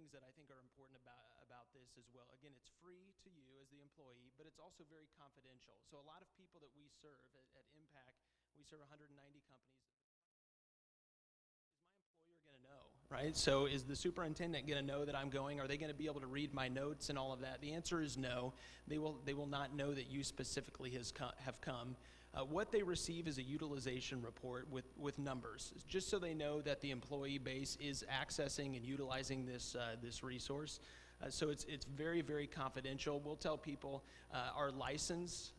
things that I think are important about this as well. Again, it's free to you as the employee, but it's also very confidential. So a lot of people that we serve at Impact, we serve 190 companies. Is my employer going to know, right? So is the superintendent going to know that I'm going? Are they going to be able to read my notes and all of that? The answer is no. They will not know that you specifically have come. What they receive is a utilization report with numbers, just so they know that the employee base is accessing and utilizing this resource. So it's very, very confidential. We'll tell people our licenses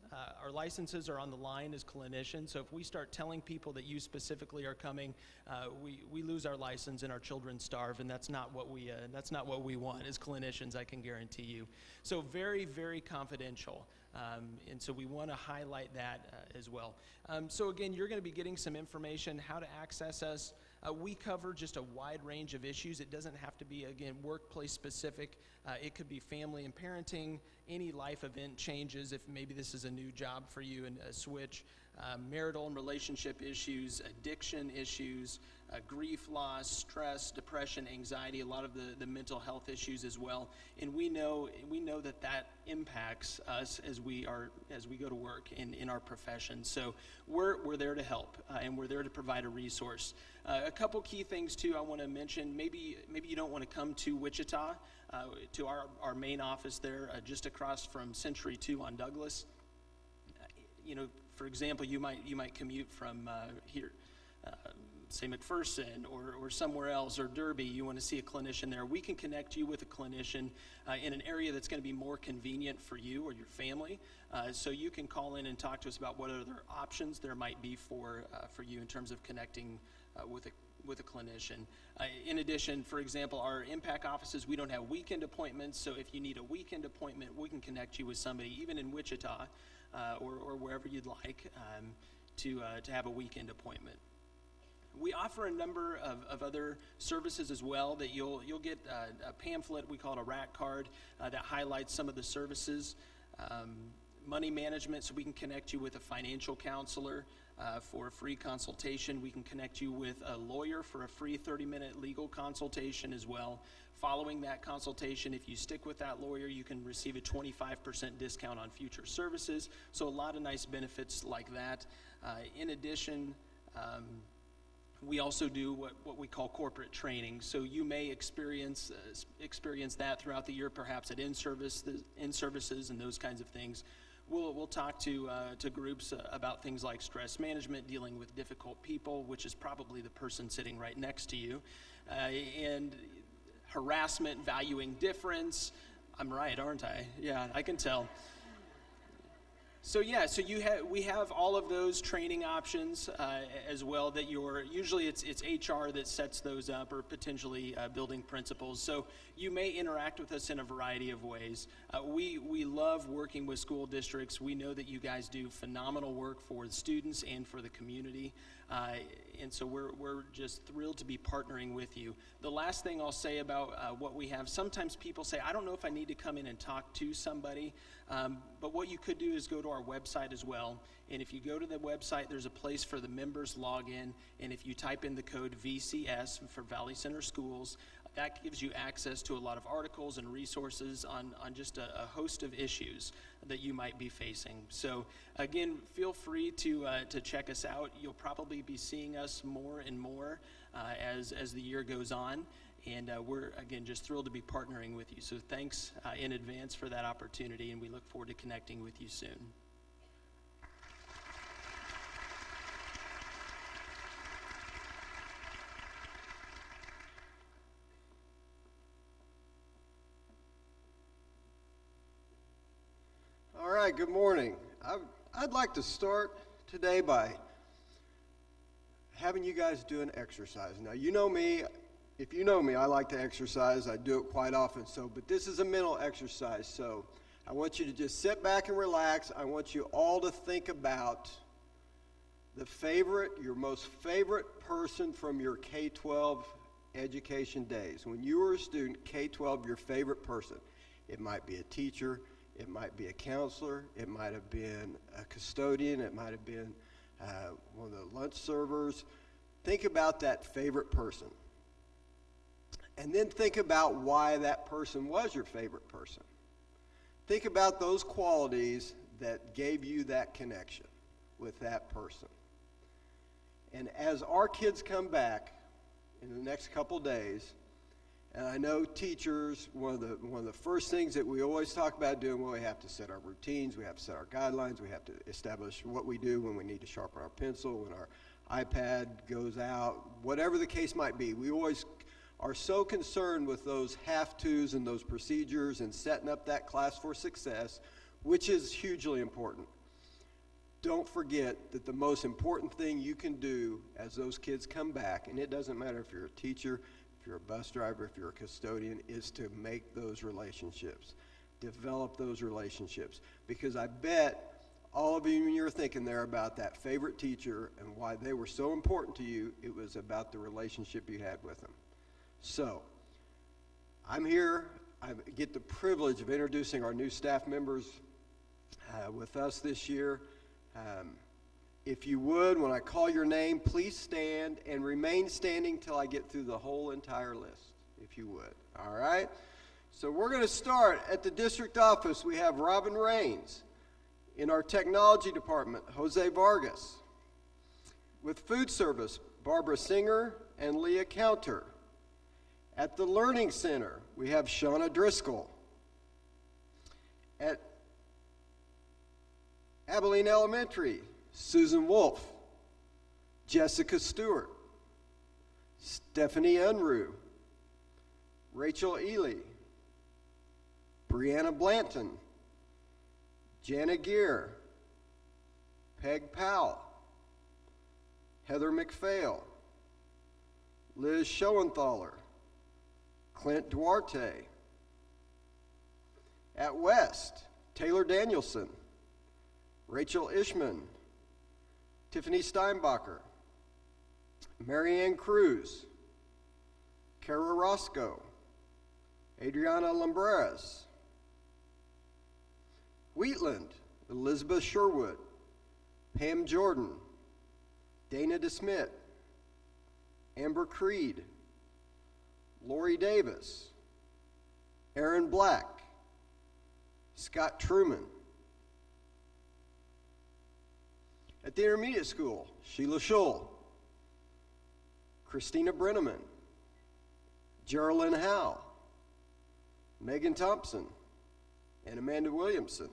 are on the line as clinicians. So if we start telling people that you specifically are coming, we lose our license and our children starve, and that's not what we want as clinicians, I can guarantee you. So very, very confidential. And so we want to highlight that as well. So again, you're going to be getting some information, how to access us. We cover just a wide range of issues. It doesn't have to be, again, workplace specific. It could be family and parenting, any life event changes, if maybe this is a new job for you and a switch, marital and relationship issues, addiction issues, grief, loss, stress, depression, anxiety, a lot of the mental health issues as well. And we know that impacts us as we go to work in our profession. So we're there to help, and we're there to provide a resource. A couple key things too I want to mention. Maybe you don't want to come to Wichita, to our main office there, just across from Century 2 on Douglas. For example, you might commute from here, say McPherson or somewhere else, or Derby. You want to see a clinician there. We can connect you with a clinician in an area that's going to be more convenient for you or your family. So you can call in and talk to us about what other options there might be for you in terms of connecting with a clinician. In addition, for example, our Impact offices, we don't have weekend appointments, so if you need a weekend appointment, we can connect you with somebody, even in Wichita or wherever you'd like, to have a weekend appointment. We offer a number of other services as well that you'll get a pamphlet, we call it a RAC card, that highlights some of the services. Money management, so we can connect you with a financial counselor for a free consultation. We can connect you with a lawyer for a free 30-minute legal consultation as well. Following that consultation, if you stick with that lawyer, you can receive a 25% discount on future services. So a lot of nice benefits like that. In addition, we also do what we call corporate training. So you may experience that throughout the year, perhaps at in-services and those kinds of things. We'll talk to groups about things like stress management, dealing with difficult people, which is probably the person sitting right next to you, and harassment, valuing difference. I'm right, aren't I? Yeah, I can tell. So we have all of those training options as well. That usually it's HR that sets those up, or potentially building principals. So you may interact with us in a variety of ways. We love working with school districts. We know that you guys do phenomenal work for the students and for the community, and so we're just thrilled to be partnering with you. The last thing I'll say about what we have: sometimes people say, I don't know if I need to come in and talk to somebody. But what you could do is go to our website as well. And if you go to the website, there's a place for the members login. And if you type in the code VCS for Valley Center Schools, that gives you access to a lot of articles and resources on just a host of issues that you might be facing. So again, feel free to check us out. You'll probably be seeing us more and more as the year goes on. And we're, again, just thrilled to be partnering with you. So thanks in advance for that opportunity, and we look forward to connecting with you soon. All right, good morning. I'd like to start today by having you guys do an exercise. Now, you know me. If you know me, I like to exercise. I do it quite often. But this is a mental exercise. So I want you to just sit back and relax. I want you all to think about your most favorite person from your K-12 education days. When you were a student, K-12, your favorite person. It might be a teacher. It might be a counselor. It might have been a custodian. It might have been one of the lunch servers. Think about that favorite person. And then think about why that person was your favorite person. Think about those qualities that gave you that connection with that person. And as our kids come back in the next couple days, and I know teachers, one of the first things that we always talk about doing, well, we have to set our routines, we have to set our guidelines, we have to establish what we do when we need to sharpen our pencil, when our iPad goes out, whatever the case might be. We always are so concerned with those have-tos and those procedures and setting up that class for success, which is hugely important. Don't forget that the most important thing you can do as those kids come back, and it doesn't matter if you're a teacher, if you're a bus driver, if you're a custodian, is to make those relationships, develop those relationships. Because I bet all of you, when you're thinking there about that favorite teacher and why they were so important to you, it was about the relationship you had with them. So, I'm here. I get the privilege of introducing our new staff members with us this year. If you would, when I call your name, please stand and remain standing till I get through the whole entire list, if you would. All right? So we're going to start at the district office. We have Robin Raines. In our technology department, Jose Vargas. With food service, Barbara Singer and Leah Counter. At the Learning Center, we have Shauna Driscoll. At Abilene Elementary, Susan Wolf, Jessica Stewart, Stephanie Unruh, Rachel Ely, Brianna Blanton, Jana Gear, Peg Powell, Heather McPhail, Liz Schoenthaler, Clint Duarte. At West, Taylor Danielson, Rachel Ishman, Tiffany Steinbacher, Marianne Cruz, Kara Roscoe, Adriana Lumbreras. Wheatland, Elizabeth Sherwood, Pam Jordan, Dana DeSmit, Amber Creed, Lori Davis, Aaron Black, Scott Truman. At the intermediate school, Sheila Schull, Christina Brenneman, Geraldine Howe, Megan Thompson, and Amanda Williamson.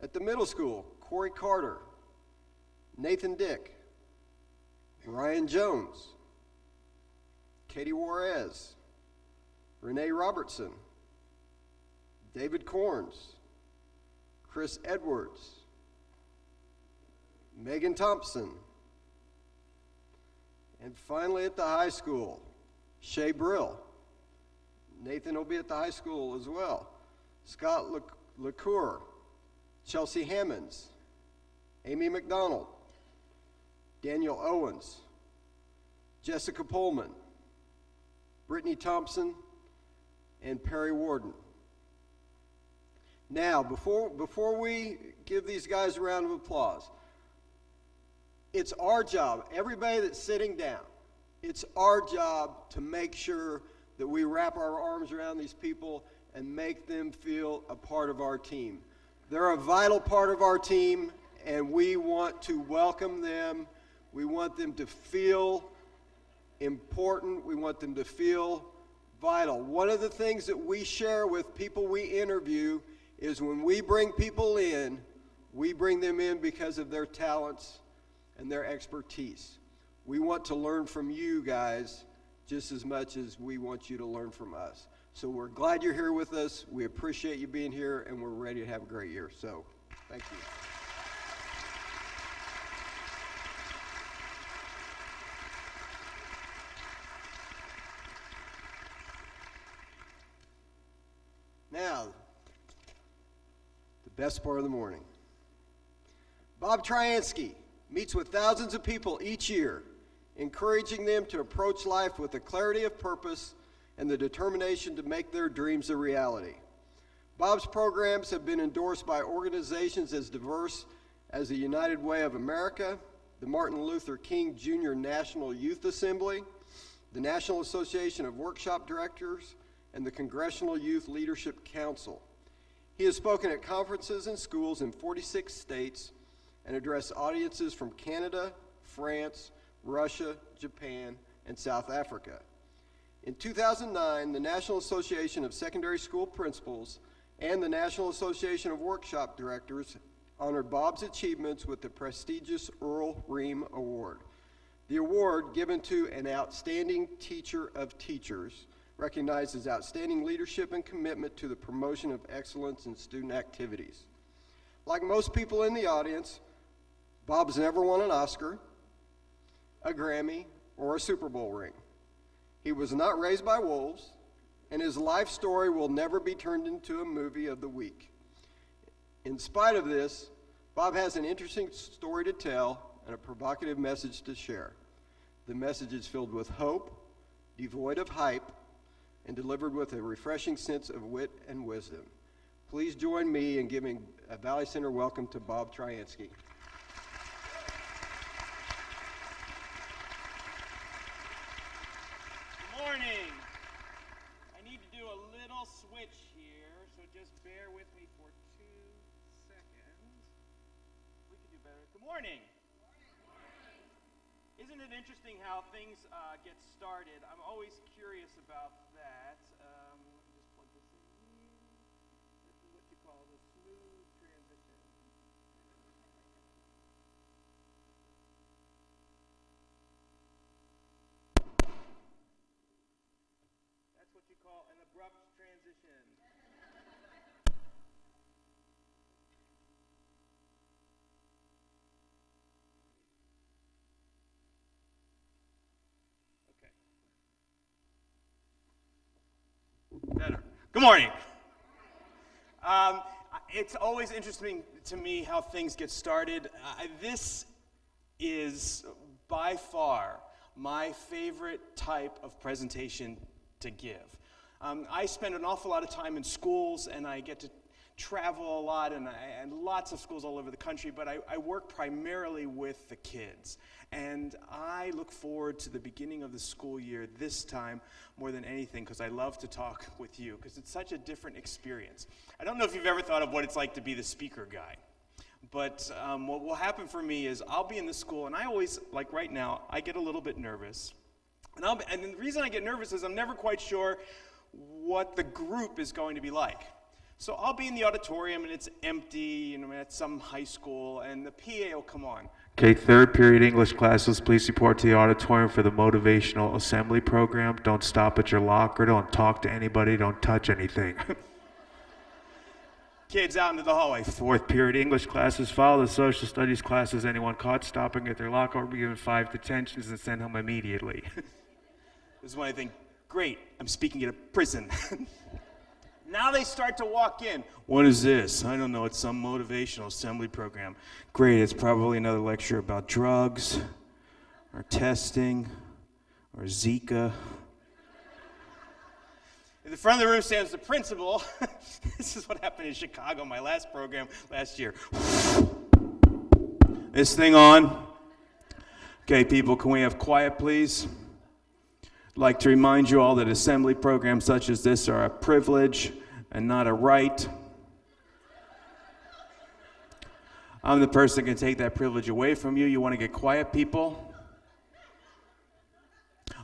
At the middle school, Corey Carter, Nathan Dick, Ryan Jones, Katie Juarez, Renee Robertson, David Corns, Chris Edwards, Megan Thompson, and finally at the high school, Shay Brill. Nathan will be at the high school as well. Scott LaCour, Chelsea Hammonds, Amy McDonald, Daniel Owens, Jessica Pullman, Brittany Thompson, and Perry Warden. Now, before we give these guys a round of applause, it's our job, everybody that's sitting down, it's our job to make sure that we wrap our arms around these people and make them feel a part of our team. They're a vital part of our team, and we want to welcome them. We want them to feel important. We want them to feel vital. One of the things that we share with people we interview is when we bring people in, we bring them in because of their talents and their expertise. We want to learn from you guys just as much as we want you to learn from us. So we're glad you're here with us. We appreciate you being here, and we're ready to have a great year. So thank you. Now, the best part of the morning. Bob Tryansky meets with thousands of people each year, encouraging them to approach life with a clarity of purpose and the determination to make their dreams a reality. Bob's programs have been endorsed by organizations as diverse as the United Way of America, the Martin Luther King Jr. National Youth Assembly, the National Association of Workshop Directors, and the Congressional Youth Leadership Council. He has spoken at conferences and schools in 46 states and addressed audiences from Canada, France, Russia, Japan, and South Africa. In 2009, the National Association of Secondary School Principals and the National Association of Workshop Directors honored Bob's achievements with the prestigious Earl Ream Award. The award, given to an outstanding teacher of teachers, recognizes outstanding leadership and commitment to the promotion of excellence in student activities. Like most people in the audience, Bob's never won an Oscar, a Grammy, or a Super Bowl ring. He was not raised by wolves, and his life story will never be turned into a movie of the week. In spite of this, Bob has an interesting story to tell and a provocative message to share. The message is filled with hope, devoid of hype, and delivered with a refreshing sense of wit and wisdom. Please join me in giving a Valley Center welcome to Bob Tryansky. Good morning. I need to do a little switch here, so just bear with me for 2 seconds. We could do better. Good morning. Isn't it interesting how things get started? I'm always curious about that. Let me just plug this in here. This is what you call the smooth transition. That's what you call an abrupt transition. Better. Good morning. It's always interesting to me how things get started. This is by far my favorite type of presentation to give. I spend an awful lot of time in schools, and I get to travel a lot, and lots of schools all over the country, but I work primarily with the kids. And I look forward to the beginning of the school year this time more than anything, because I love to talk with you, because it's such a different experience. I don't know if you've ever thought of what it's like to be the speaker guy, but what will happen for me is I'll be in the school, and I always, like right now, I get a little bit nervous. And the reason I get nervous is I'm never quite sure what the group is going to be like. So I'll be in the auditorium, and it's empty, at some high school, and the PA will come on. Okay, third period English classes, please report to the auditorium for the motivational assembly program. Don't stop at your locker, don't talk to anybody, don't touch anything. Kids out into the hallway. Fourth period English classes, follow the social studies classes. Anyone caught stopping at their locker will be given 5 detentions and sent home immediately. This is when I think, great, I'm speaking at a prison. Now they start to walk in. What is this? I don't know. It's some motivational assembly program. Great. It's probably another lecture about drugs or testing or Zika. In the front of the room stands the principal. This is what happened in Chicago, my last program last year. This thing on. Okay, people, can we have quiet, please? I'd like to remind you all that assembly programs such as this are a privilege and not a right. I'm the person that can take that privilege away from you. You want to get quiet, people?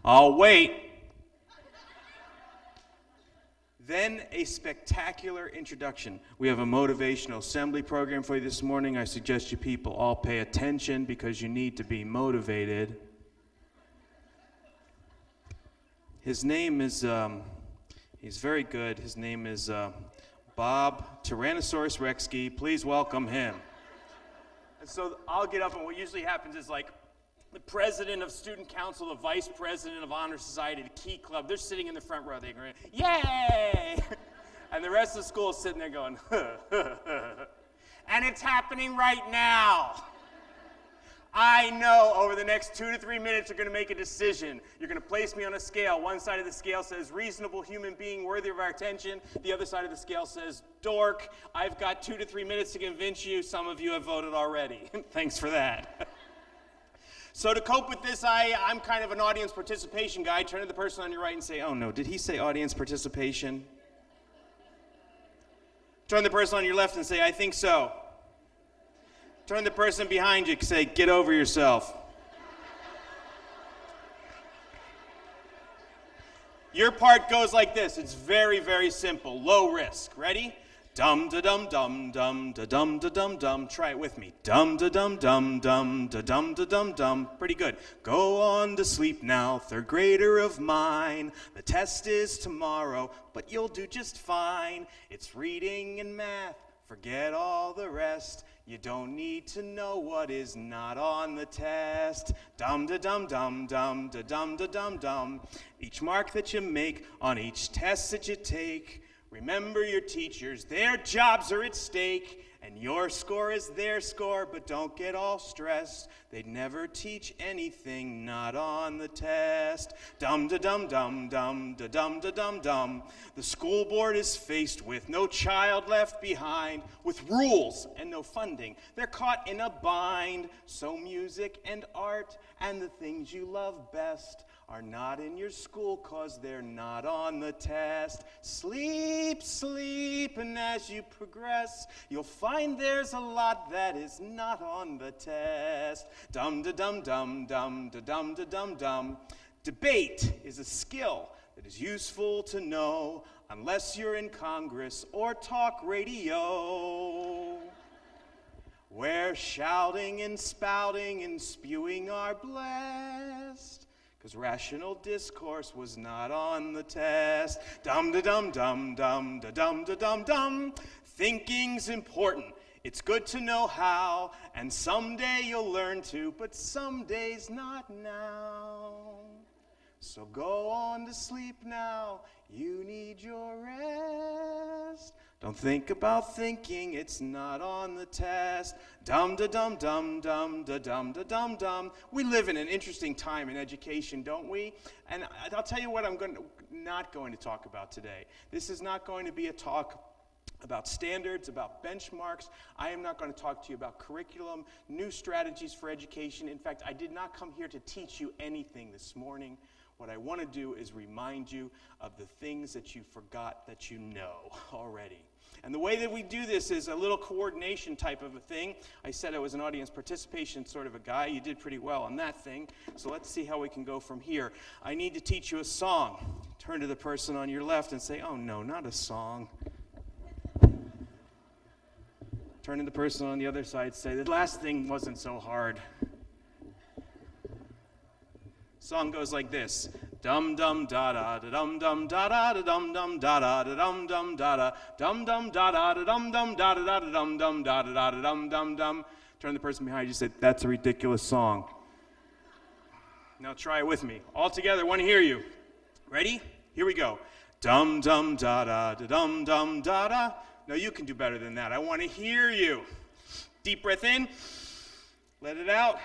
I'll wait. Then a spectacular introduction. We have a motivational assembly program for you this morning. I suggest you people all pay attention because you need to be motivated. His name is, he's very good. His name is Bob Tyrannosaurus Rexky. Please welcome him. And so I'll get up, and what usually happens is like the president of student council, the vice president of honor society, the key club, they're sitting in the front row. They're going, yay! And the rest of the school is sitting there going, and it's happening right now. I know over the next 2 to 3 minutes you're going to make a decision. You're going to place me on a scale. One side of the scale says reasonable human being worthy of our attention. The other side of the scale says dork. I've got 2 to 3 minutes to convince you. Some of you have voted already. Thanks for that. So to cope with this, I'm kind of an audience participation guy. Turn to the person on your right and say, oh no, did he say audience participation? Turn to the person on your left and say, I think so. Turn to the person behind you and say, get over yourself. Your part goes like this. It's very, very simple. Low risk. Ready? Dum da dum dum dum da dum da dum dum. Try it with me. Dum da dum dum dum da dum da dum dum. Pretty good. Go on to sleep now, third grader of mine. The test is tomorrow, but you'll do just fine. It's reading and math. Forget all the rest. You don't need to know what is not on the test. Dum da dum dum dum da dum da dum dum. Each mark that you make on each test that you take, remember your teachers, their jobs are at stake, and your score is their score, but don't get all stressed. They'd never teach anything not on the test. Dum da dum dum dum da dum da dum dum. The school board is faced with no child left behind, with rules and no funding. They're caught in a bind. So music and art and the things you love best are not in your school 'cause they're not on the test. Sleep, sleep, and as you progress, you'll find there's a lot that is not on the test. Dum da dum dum dum da dum da dum dum. Debate is a skill that is useful to know unless you're in Congress or talk radio, where shouting and spouting and spewing are blessed. 'Cause rational discourse was not on the test. Dum da dum dum dum da dum da dum dum. Thinking's important. It's good to know how, and someday you'll learn to, but some days not now. So go on to sleep now. You need your rest. Don't think about thinking, it's not on the test. Dum da dum dum dum da dum da dum dum. We live in an interesting time in education, don't we? And I'll tell you what I'm not going to talk about today. This is not going to be a talk about standards, about benchmarks. I am not going to talk to you about curriculum, new strategies for education. In fact, I did not come here to teach you anything this morning. What I want to do is remind you of the things that you forgot that you know already. And the way that we do this is a little coordination type of a thing. I said I was an audience participation sort of a guy. You did pretty well on that thing. So let's see how we can go from here. I need to teach you a song. Turn to the person on your left and say, oh no, not a song. Turn to the person on the other side and say, the last thing wasn't so hard. Song goes like this. Dum dum da da da dum dum da da da dum dum da da da dum dum da da dum dum da da da dum dum da da da dum dum da da da dum dum dum. Turn to the person behind you and say, that's a ridiculous song. Now try it with me. All together, I want to hear you. Ready? Here we go. Dum dum da da da dum dum da da. No, you can do better than that. I want to hear you. Deep breath in. Let it out.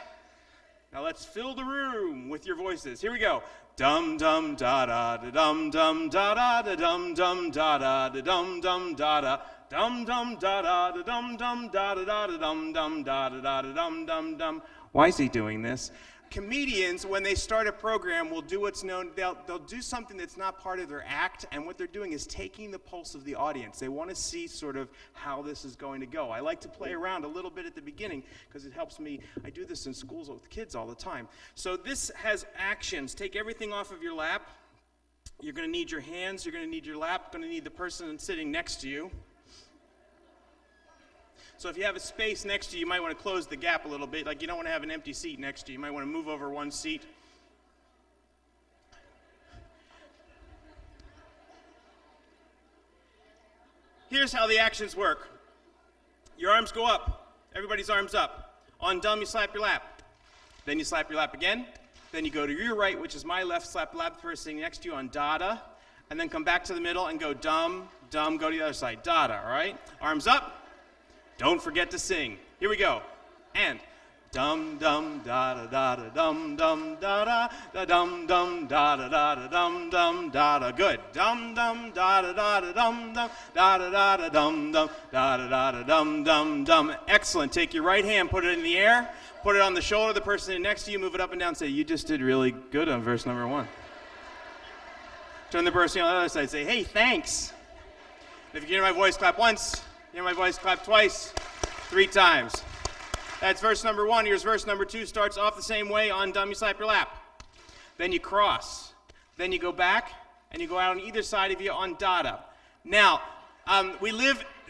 Now let's fill the room with your voices. Here we go. Dum dum da da da dum dum da da da dum dum da da da dum dum da da dum dum da da da dum dum da da da dum dum da da da dum dum dum. Why is he doing this? Comedians, when they start a program, will do what's known, they'll do something that's not part of their act, and what they're doing is taking the pulse of the audience. They want to see sort of how this is going to go. I like to play around a little bit at the beginning because it helps me. I do this in schools with kids all the time. So this has actions. Take everything off of your lap. You're going to need your hands. You're going to need your lap. You're going to need the person sitting next to you. So if you have a space next to you, you might want to close the gap a little bit. Like you don't want to have an empty seat next to you. You might want to move over one seat. Here's how the actions work. Your arms go up. Everybody's arms up. On dum, you slap your lap. Then you slap your lap again. Then you go to your right, which is my left, slap the lap the person next to you on da-da. And then come back to the middle and go dum, dum, go to the other side. Da-da, all right? Arms up. Don't forget to sing. Here we go. And Dum dum da da da da dum dum da da da dum dum da da da da dum dum da da. Good. Dum dum da da da da dum dum da da da da dum dum da da da da dum dum dum. Excellent. Take your right hand, put it in the air, put it on the shoulder of the person next to you, move it up and down. Say, you just did really good on verse number 1. Turn the person on the other side. Say, hey, thanks. If you hear my voice, clap once. Hear my voice, clap twice, 3 times. That's verse number 1. Here's verse number 2. Starts off the same way on dummy slap your lap. Then you cross. Then you go back, and you go out on either side of you on dada. Now,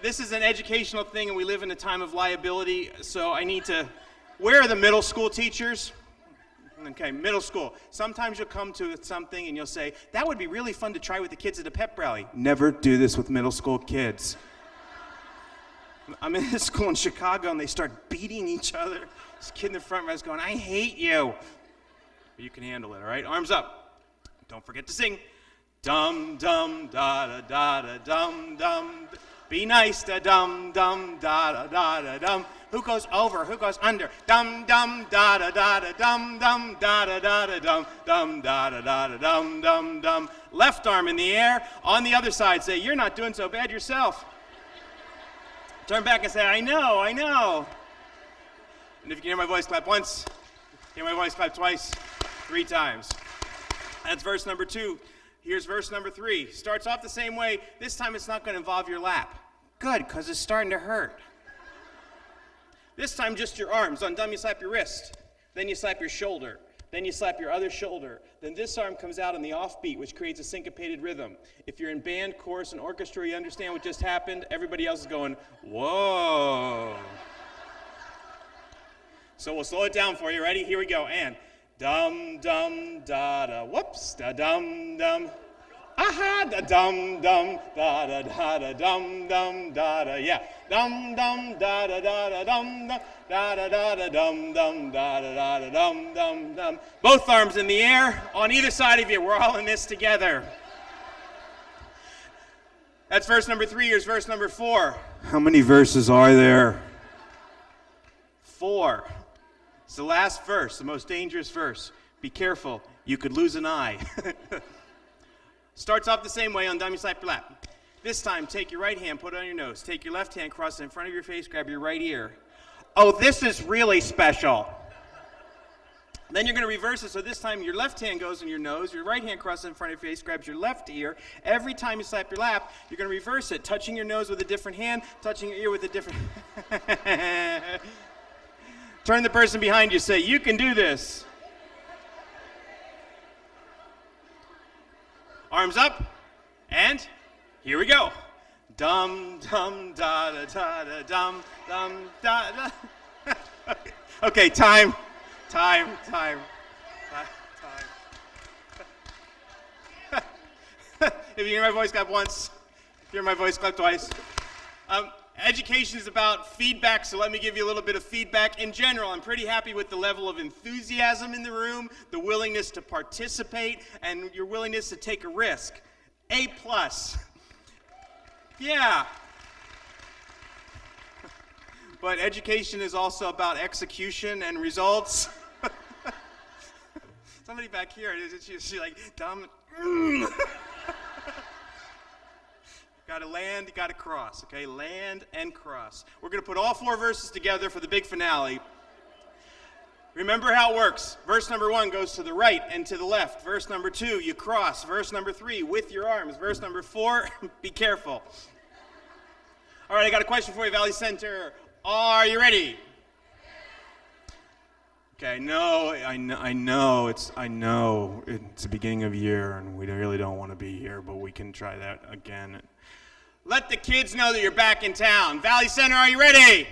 this is an educational thing, and we live in a time of liability, so I need to, where are the middle school teachers? Okay, middle school. Sometimes you'll come to something, and you'll say, that would be really fun to try with the kids at a pep rally. Never do this with middle school kids. I'm in this school in Chicago, and they start beating each other. This kid in the front row is going, I hate you. But you can handle it, all right? Arms up. Don't forget to sing. Dum, dum, da, da, da, da, dum, dum. Be nice, da, dum, dum, da, da, da, da, dum. Who goes over? Who goes under? Dum, dum, da, da, da, da, dum, dum, da, da, da, da, dum, dum, da, da, da, da, dum, dum, dum. Left arm in the air. On the other side, say, you're not doing so bad yourself. Turn back and say, I know, I know. And if you can hear my voice, clap once. Hear my voice, clap twice, 3 times. That's verse number 2. Here's verse number 3. Starts off the same way. This time it's not going to involve your lap. Good, because it's starting to hurt. This time just your arms. On dummy, slap your wrist. Then you slap your shoulder. Then you slap your other shoulder. Then this arm comes out on the offbeat, which creates a syncopated rhythm. If you're in band, chorus, and orchestra, you understand what just happened. Everybody else is going, whoa. So we'll slow it down for you. Ready? Here we go. And dum, dum, da, da, whoops, da, dum, dum. Aha, da, dum, dum, da, da, da, da, dum, dum, da, da, yeah. Dum, dum, da, da, da, da, dum, dum, da, da, da, da, dum, dum, da, da, da, da, dum, dum, dum. Both arms in the air on either side of you. We're all in this together. That's verse number 3. Here's verse number 4. How many verses are there? 4. It's the last verse, the most dangerous verse. Be careful. You could lose an eye. Starts off the same way on dummy slap your lap. This time, take your right hand, put it on your nose. Take your left hand, cross it in front of your face, grab your right ear. Oh, this is really special. Then you're going to reverse it, so this time your left hand goes in your nose, your right hand crosses in front of your face, grabs your left ear. Every time you slap your lap, you're going to reverse it, touching your nose with a different hand, touching your ear with a different... Turn the person behind you, say, you can do this. Arms up, and here we go. Dum, dum, da, da, da, da, dum, dum, da, da. Okay, time. If you hear my voice, clap once. If you hear my voice, clap twice. Education is about feedback, so let me give you a little bit of feedback. In general, I'm pretty happy with the level of enthusiasm in the room, the willingness to participate, and your willingness to take a risk. A+. Yeah. But education is also about execution and results. Somebody back here, she's like, dumb. Got to land, you got to cross, okay? Land and cross. We're going to put all 4 verses together for the big finale. Remember how it works. Verse number 1 goes to the right and to the left. Verse number 2, you cross. Verse number 3, with your arms. Verse number 4, be careful. All right, I got a question for you, Valley Center. Are you ready? Okay, I know it's the beginning of the year, and we really don't want to be here, but we can try that again. Let the kids know that you're back in town. Valley Center, are you ready?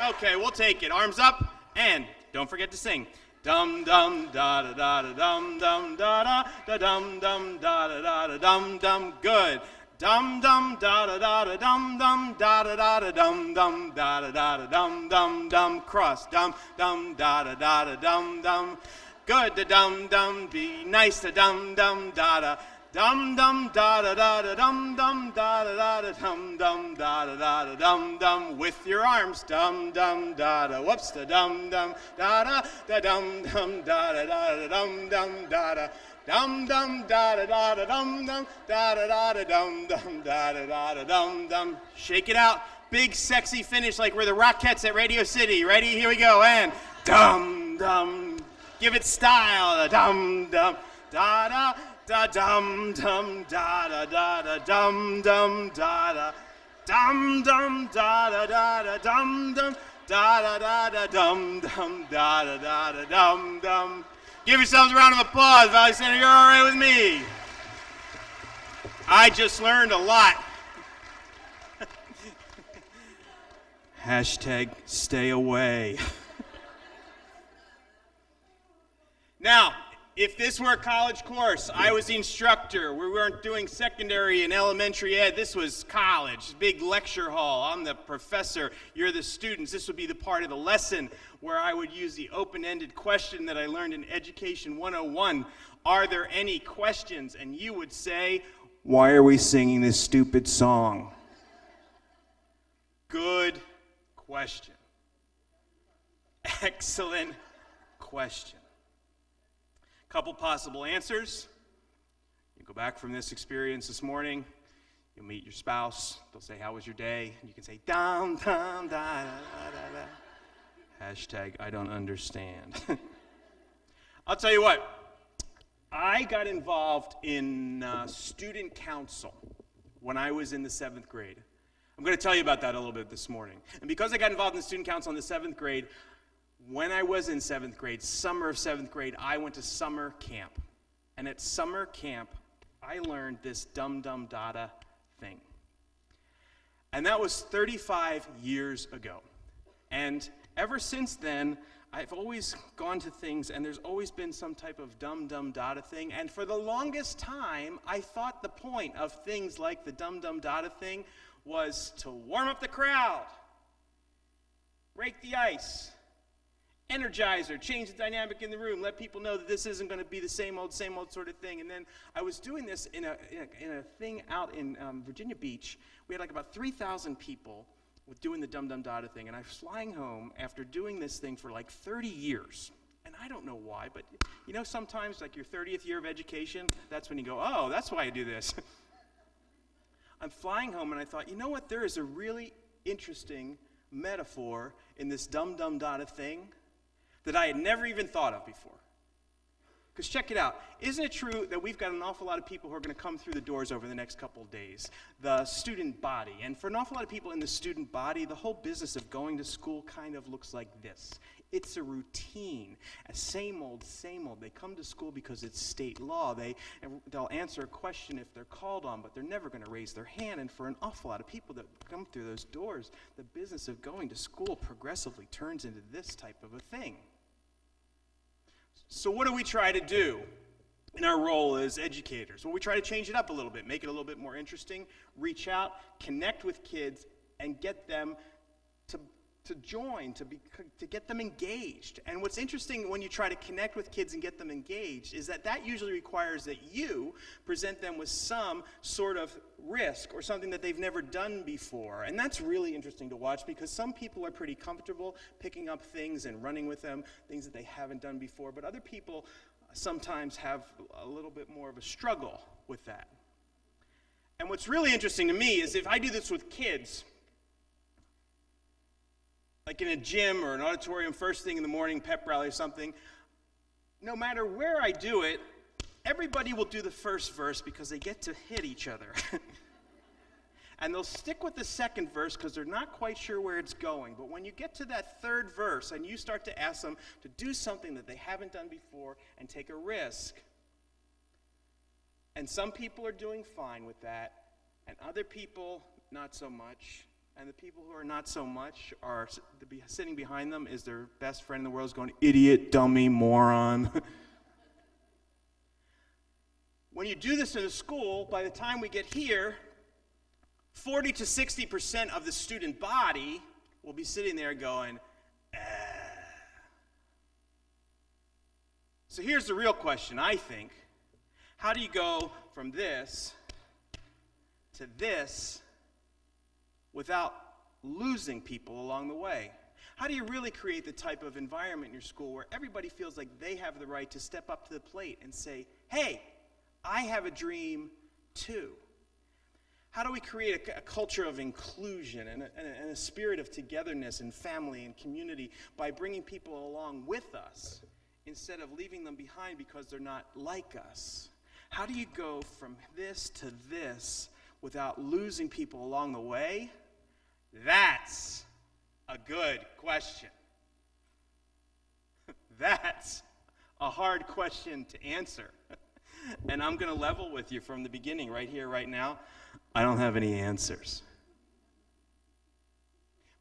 Okay, we'll take it. Arms up, and don't forget to sing. Dum dum da da da da dum dum da da da dum dum da da da da dum dum. Good. Dum dum da da da da dum dum da da da da dum dum da da da da dum dum dum. Cross. Dum dum da da da da dum dum. Good. Da dum dum. Be nice. Da dum dum da da. Dum dum da da da da dum dum da da da da dum dum da da da da dum dum with your arms dum dum da da whoops da dum dum da da dum dum da da da da dum dum da da dum dum da da da da dum dum da da da da dum dum da da da da dum dum. Shake it out. Big sexy finish like we're the Rockettes at Radio City. Ready? Here we go. And dum dum. Give it style. Dum dum da da. Da dum dum da da da da dum dum da da dum dum da da da da dum dum da da da da dum dum da da da da dum dum. Give yourselves a round of applause, Valley Center. You're all right with me. I just learned a lot. Hashtag stay away. Now, if this were a college course, I was the instructor. We weren't doing secondary and elementary ed. This was college, big lecture hall. I'm the professor. You're the students. This would be the part of the lesson where I would use the open-ended question that I learned in Education 101. Are there any questions? And you would say, why are we singing this stupid song? Good question. Excellent question. Couple possible answers. You go back from this experience this morning, you'll meet your spouse, they'll say, how was your day? And you can say, dum, dum, da, da, da, da. Hashtag, I don't understand. I'll tell you what, I got involved in student council when I was in the 7th grade. I'm going to tell you about that a little bit this morning. And because I got involved in the student council in the 7th grade, when I was in 7th grade, summer of 7th grade, I went to summer camp. And at summer camp, I learned this dum dum dada thing. And that was 35 years ago. And ever since then, I've always gone to things, and there's always been some type of dum dum dada thing. And for the longest time, I thought the point of things like the dum dum dada thing was to warm up the crowd, break the ice, energize or change the dynamic in the room, let people know that this isn't going to be the same old sort of thing. And then I was doing this in a thing out in Virginia Beach. We had like about 3,000 people with doing the dum dum dada thing, and I was flying home after doing this thing for like 30 years. And I don't know why, but you know, sometimes like your 30th year of education, that's when you go, oh, that's why I do this. I'm flying home, and I thought, you know what, there is a really interesting metaphor in this dum dum dada thing that I had never even thought of before. Because check it out. Isn't it true that we've got an awful lot of people who are going to come through the doors over the next couple of days? The student body. And for an awful lot of people in the student body, the whole business of going to school kind of looks like this. It's a routine. Same old, same old. They come to school because it's state law. They'll answer a question if they're called on, but they're never going to raise their hand. And for an awful lot of people that come through those doors, the business of going to school progressively turns into this type of a thing. So what do we try to do in our role as educators? Well, we try to change it up a little bit, make it a little bit more interesting, reach out, connect with kids, and get them to join, to get them engaged. And what's interesting when you try to connect with kids and get them engaged is that usually requires that you present them with some sort of risk or something that they've never done before. And that's really interesting to watch because some people are pretty comfortable picking up things and running with them, things that they haven't done before, but other people sometimes have a little bit more of a struggle with that. And what's really interesting to me is if I do this with kids, like in a gym or an auditorium, first thing in the morning, pep rally or something, no matter where I do it, everybody will do the first verse because they get to hit each other. And they'll stick with the second verse because they're not quite sure where it's going. But when you get to that third verse and you start to ask them to do something that they haven't done before and take a risk, and some people are doing fine with that, and other people not so much. And the people who are not so much are sitting behind them is their best friend in the world is going, idiot, dummy, moron. When you do this in a school, by the time we get here, 40 to 60% of the student body will be sitting there going, ah. So here's the real question, I think. How do you go from this to this without losing people along the way? How do you really create the type of environment in your school where everybody feels like they have the right to step up to the plate and say, hey, I have a dream too? How do we create a culture of inclusion and a spirit of togetherness and family and community by bringing people along with us instead of leaving them behind because they're not like us? How do you go from this to this without losing people along the way? That's a good question. That's a hard question to answer. And I'm going to level with you from the beginning, right here, right now. I don't have any answers.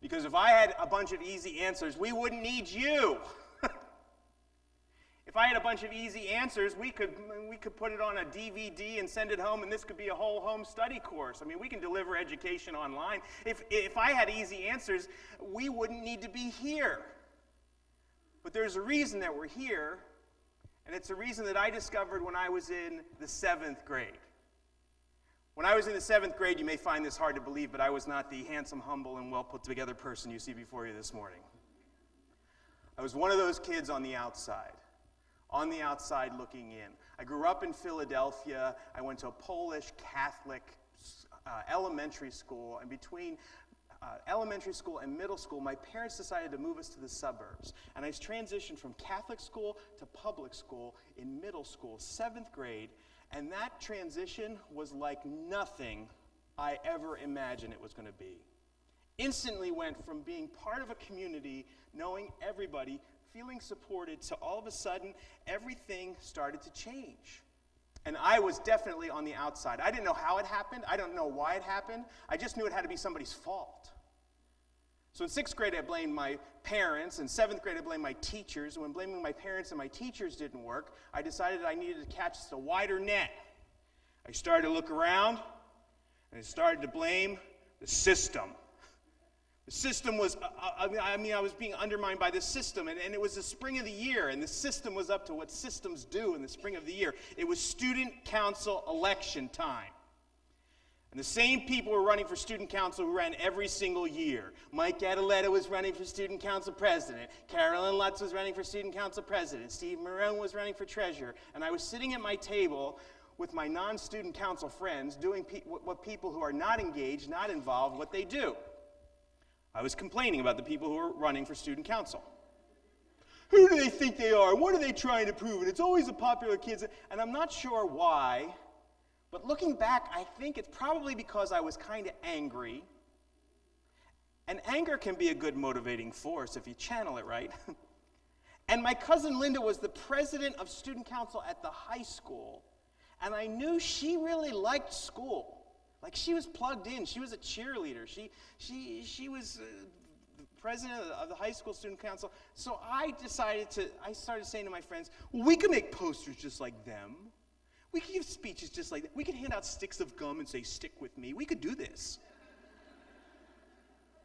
Because if I had a bunch of easy answers, we wouldn't need you. If I had a bunch of easy answers, we could put it on a DVD and send it home, and this could be a whole home study course. I mean, we can deliver education online. If I had easy answers, we wouldn't need to be here. But there's a reason that we're here, and it's a reason that I discovered when I was in the 7th grade. When I was in the 7th grade, you may find this hard to believe, but I was not the handsome, humble, and well-put-together person you see before you this morning. I was one of those kids on the outside looking in. I grew up in Philadelphia. I went to a Polish Catholic elementary school, and between elementary school and middle school, my parents decided to move us to the suburbs. And I transitioned from Catholic school to public school in middle school, 7th grade, and that transition was like nothing I ever imagined it was going to be. Instantly went from being part of a community, knowing everybody, feeling supported, to all of a sudden, everything started to change. And I was definitely on the outside. I didn't know how it happened. I don't know why it happened. I just knew it had to be somebody's fault. So in 6th grade, I blamed my parents. In 7th grade, I blamed my teachers. And when blaming my parents and my teachers didn't work, I decided I needed to catch a wider net. I started to look around, and I started to blame the system. The system was, I was being undermined by the system, and it was the spring of the year, and the system was up to what systems do in the spring of the year. It was student council election time. And the same people were running for student council who ran every single year. Mike Adeletta was running for student council president. Carolyn Lutz was running for student council president. Steve Marone was running for treasurer. And I was sitting at my table with my non-student council friends doing what people who are not engaged, not involved, what they do. I was complaining about the people who were running for student council. Who do they think they are? What are they trying to prove? And it's always the popular kids. And I'm not sure why, but looking back, I think it's probably because I was kind of angry. And anger can be a good motivating force if you channel it right. And my cousin Linda was the president of student council at the high school. And I knew she really liked school. Like, she was plugged in. She was a cheerleader. She was the president of the high school student council. So I started saying to my friends, well, we could make posters just like them. We could give speeches just like that. We could hand out sticks of gum and say, stick with me. We could do this.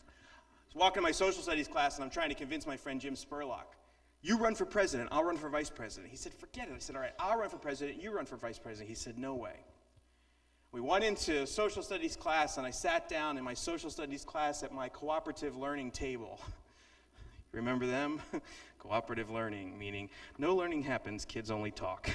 I was walking to my social studies class, and I'm trying to convince my friend Jim Spurlock. You run for president, I'll run for vice president. He said, forget it. I said, all right, I'll run for president, you run for vice president. He said, no way. We went into social studies class, and I sat down in my social studies class at my cooperative learning table. Remember them? Cooperative learning, meaning no learning happens, kids only talk.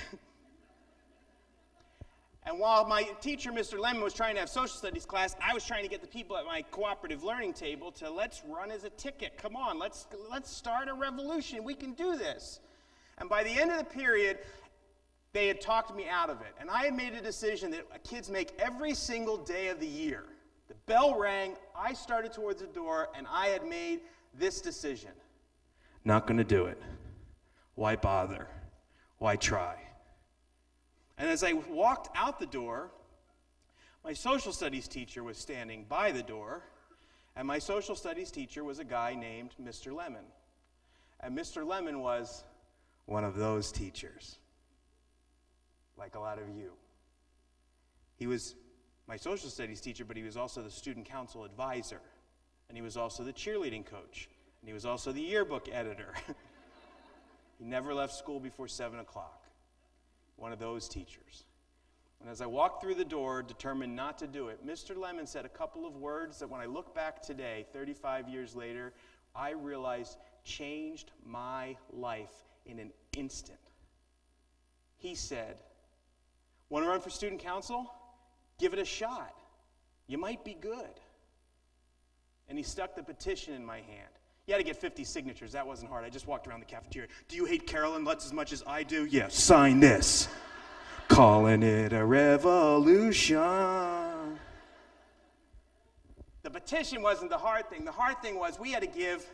And while my teacher, Mr. Lemon, was trying to have social studies class, I was trying to get the people at my cooperative learning table to let's run as a ticket. Come on, let's start a revolution. We can do this. And by the end of the period, they had talked me out of it. And I had made a decision that kids make every single day of the year. The bell rang, I started towards the door, and I had made this decision. Not going to do it. Why bother? Why try? And as I walked out the door, my social studies teacher was standing by the door, and my social studies teacher was a guy named Mr. Lemon. And Mr. Lemon was one of those teachers, like a lot of you. He was my social studies teacher, but he was also the student council advisor, and he was also the cheerleading coach, and he was also the yearbook editor. He never left school before 7 o'clock. One of those teachers. And as I walked through the door, determined not to do it, Mr. Lemon said a couple of words that when I look back today, 35 years later, I realized changed my life in an instant. He said, "Want to run for student council? Give it a shot. You might be good." And he stuck the petition in my hand. You had to get 50 signatures. That wasn't hard. I just walked around the cafeteria. "Do you hate Carolyn Lutz as much as I do?" "Yeah, sign this." Calling it a revolution. The petition wasn't the hard thing. The hard thing was we had to give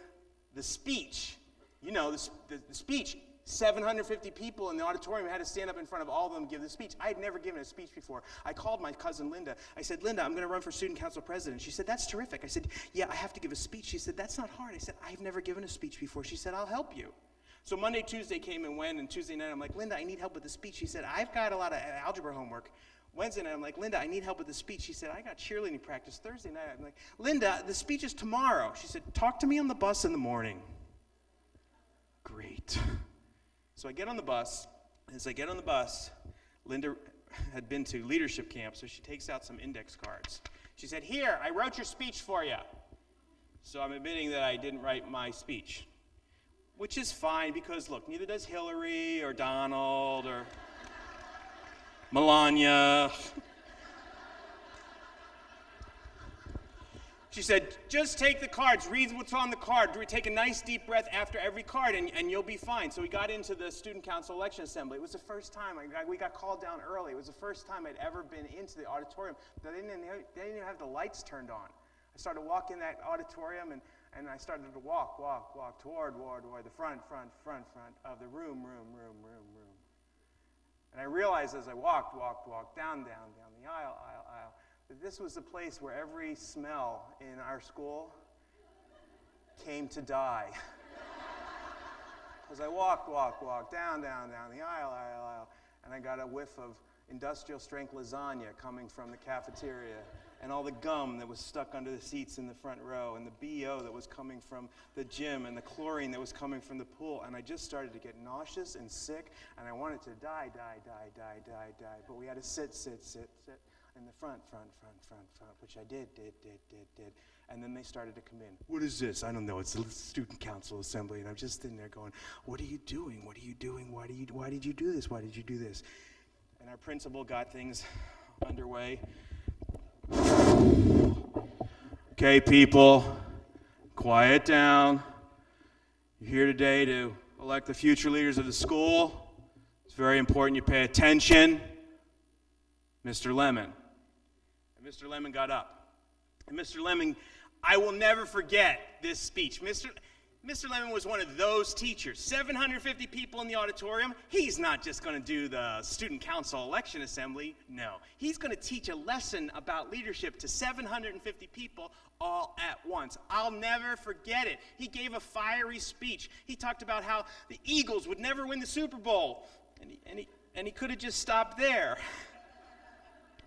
the speech. You know, the speech. 750 people in the auditorium had to stand up in front of all of them and give the speech. I had never given a speech before. I called my cousin Linda. I said, "Linda, I'm going to run for student council president." She said, "That's terrific." I said, "Yeah, I have to give a speech." She said, "That's not hard." I said, "I've never given a speech before." She said, "I'll help you." So Monday, Tuesday came and went, and Tuesday night I'm like, "Linda, I need help with the speech." She said, "I've got a lot of algebra homework." Wednesday night I'm like, "Linda, I need help with the speech." She said, "I got cheerleading practice." Thursday night I'm like, "Linda, the speech is tomorrow." She said, "Talk to me on the bus in the morning." Great. So I get on the bus. As I get on the bus, Linda had been to leadership camp, so she takes out some index cards. She said, "Here, I wrote your speech for you." So I'm admitting that I didn't write my speech, which is fine because, look, neither does Hillary or Donald or Melania. She said, "Just take the cards, read what's on the card, take a nice deep breath after every card, and you'll be fine." So we got into the student council election assembly. It was the first time, we got called down early. It was the first time I'd ever been into the auditorium. They didn't even have the lights turned on. I started walking that auditorium, and I started to walk toward the front of the room. And I realized as I walked down the aisle, that this was the place where every smell in our school came to die. As I walked down the aisle, and I got a whiff of industrial strength lasagna coming from the cafeteria, and all the gum that was stuck under the seats in the front row, and the BO that was coming from the gym, and the chlorine that was coming from the pool, and I just started to get nauseous and sick, and I wanted to die, but we had to sit in the front, which I did. And then they started to come in. "What is this?" "I don't know, it's the student council assembly." And I'm just sitting there going, "What are you doing? What are you doing? Why did you do this? Why did you do this?" And our principal got things underway. "Okay, people, quiet down. You're here today to elect the future leaders of the school. It's very important you pay attention. Mr. Lemon." And Mr. Lemon got up. And Mr. Lemon, I will never forget this speech. Mr. Lemon was one of those teachers. 750 people in the auditorium. He's not just going to do the student council election assembly. No. He's going to teach a lesson about leadership to 750 people all at once. I'll never forget it. He gave a fiery speech. He talked about how the Eagles would never win the Super Bowl. And he could have just stopped there.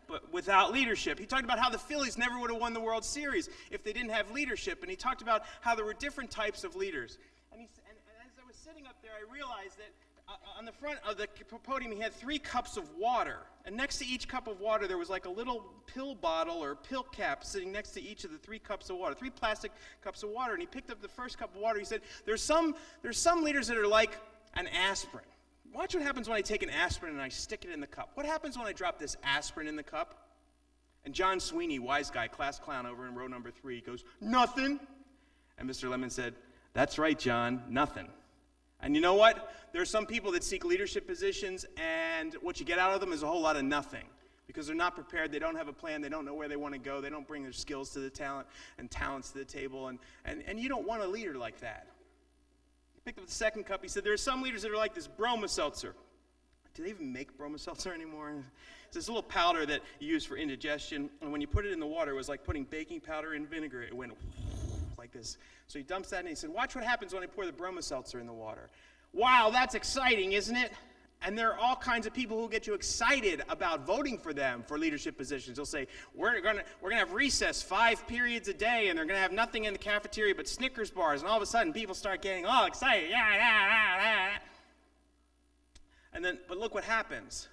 But without leadership. He talked about how the Phillies never would have won the World Series if they didn't have leadership. And he talked about how there were different types of leaders. And as I was sitting up there, I realized that on the front of the podium, he had 3 cups of water. And next to each cup of water, there was like a little pill bottle or pill cap sitting next to each of the 3 cups of water, 3 plastic cups of water. And he picked up the first cup of water. He said, there's some leaders that are like an aspirin. Watch what happens when I take an aspirin and I stick it in the cup. What happens when I drop this aspirin in the cup? And John Sweeney, wise guy, class clown over in row number 3, goes, "Nothing." And Mr. Lemon said, "That's right, John, nothing." And you know what? There are some people that seek leadership positions, and what you get out of them is a whole lot of nothing. Because they're not prepared, they don't have a plan, they don't know where they want to go, they don't bring their skills to the talents to the table, and you don't want a leader like that. Picked up the second cup. He said, there are some leaders that are like this Bromo-Seltzer. Do they even make Bromo-Seltzer anymore? It's this little powder that you use for indigestion, and when you put it in the water, it was like putting baking powder in vinegar. It went like this. So he dumps that in, and he said, watch what happens when I pour the Bromo-Seltzer in the water. Wow, that's exciting, isn't it? And there are all kinds of people who get you excited about voting for them for leadership positions. They'll say, we're gonna have recess 5 periods a day, and they're gonna have nothing in the cafeteria but Snickers bars, and all of a sudden people start getting all excited. Yeah. And then, but look what happens.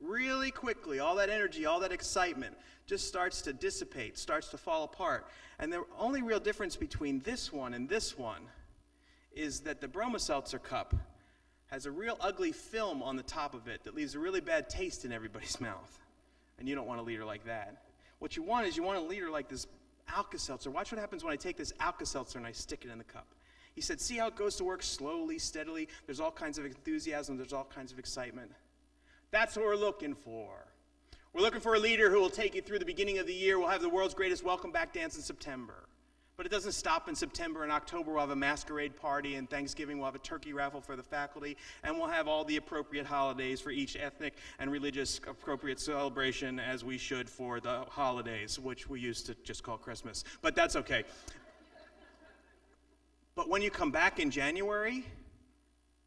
really quickly, all that energy, all that excitement just starts to dissipate, starts to fall apart. And the only real difference between this one and this one is that the Bromo-Seltzer cup has a real ugly film on the top of it that leaves a really bad taste in everybody's mouth. And you don't want a leader like that. What you want is you want a leader like this Alka-Seltzer. Watch what happens when I take this Alka-Seltzer and I stick it in the cup. He said, see how it goes to work slowly, steadily. There's all kinds of enthusiasm. There's all kinds of excitement. That's what we're looking for. We're looking for a leader who will take you through the beginning of the year. We'll have the world's greatest welcome back dance in September. But it doesn't stop in September. In October, we'll have a masquerade party, and Thanksgiving, we'll have a turkey raffle for the faculty, and we'll have all the appropriate holidays for each ethnic and religious appropriate celebration, as we should for the holidays, which we used to just call Christmas. But that's okay. But when you come back in January,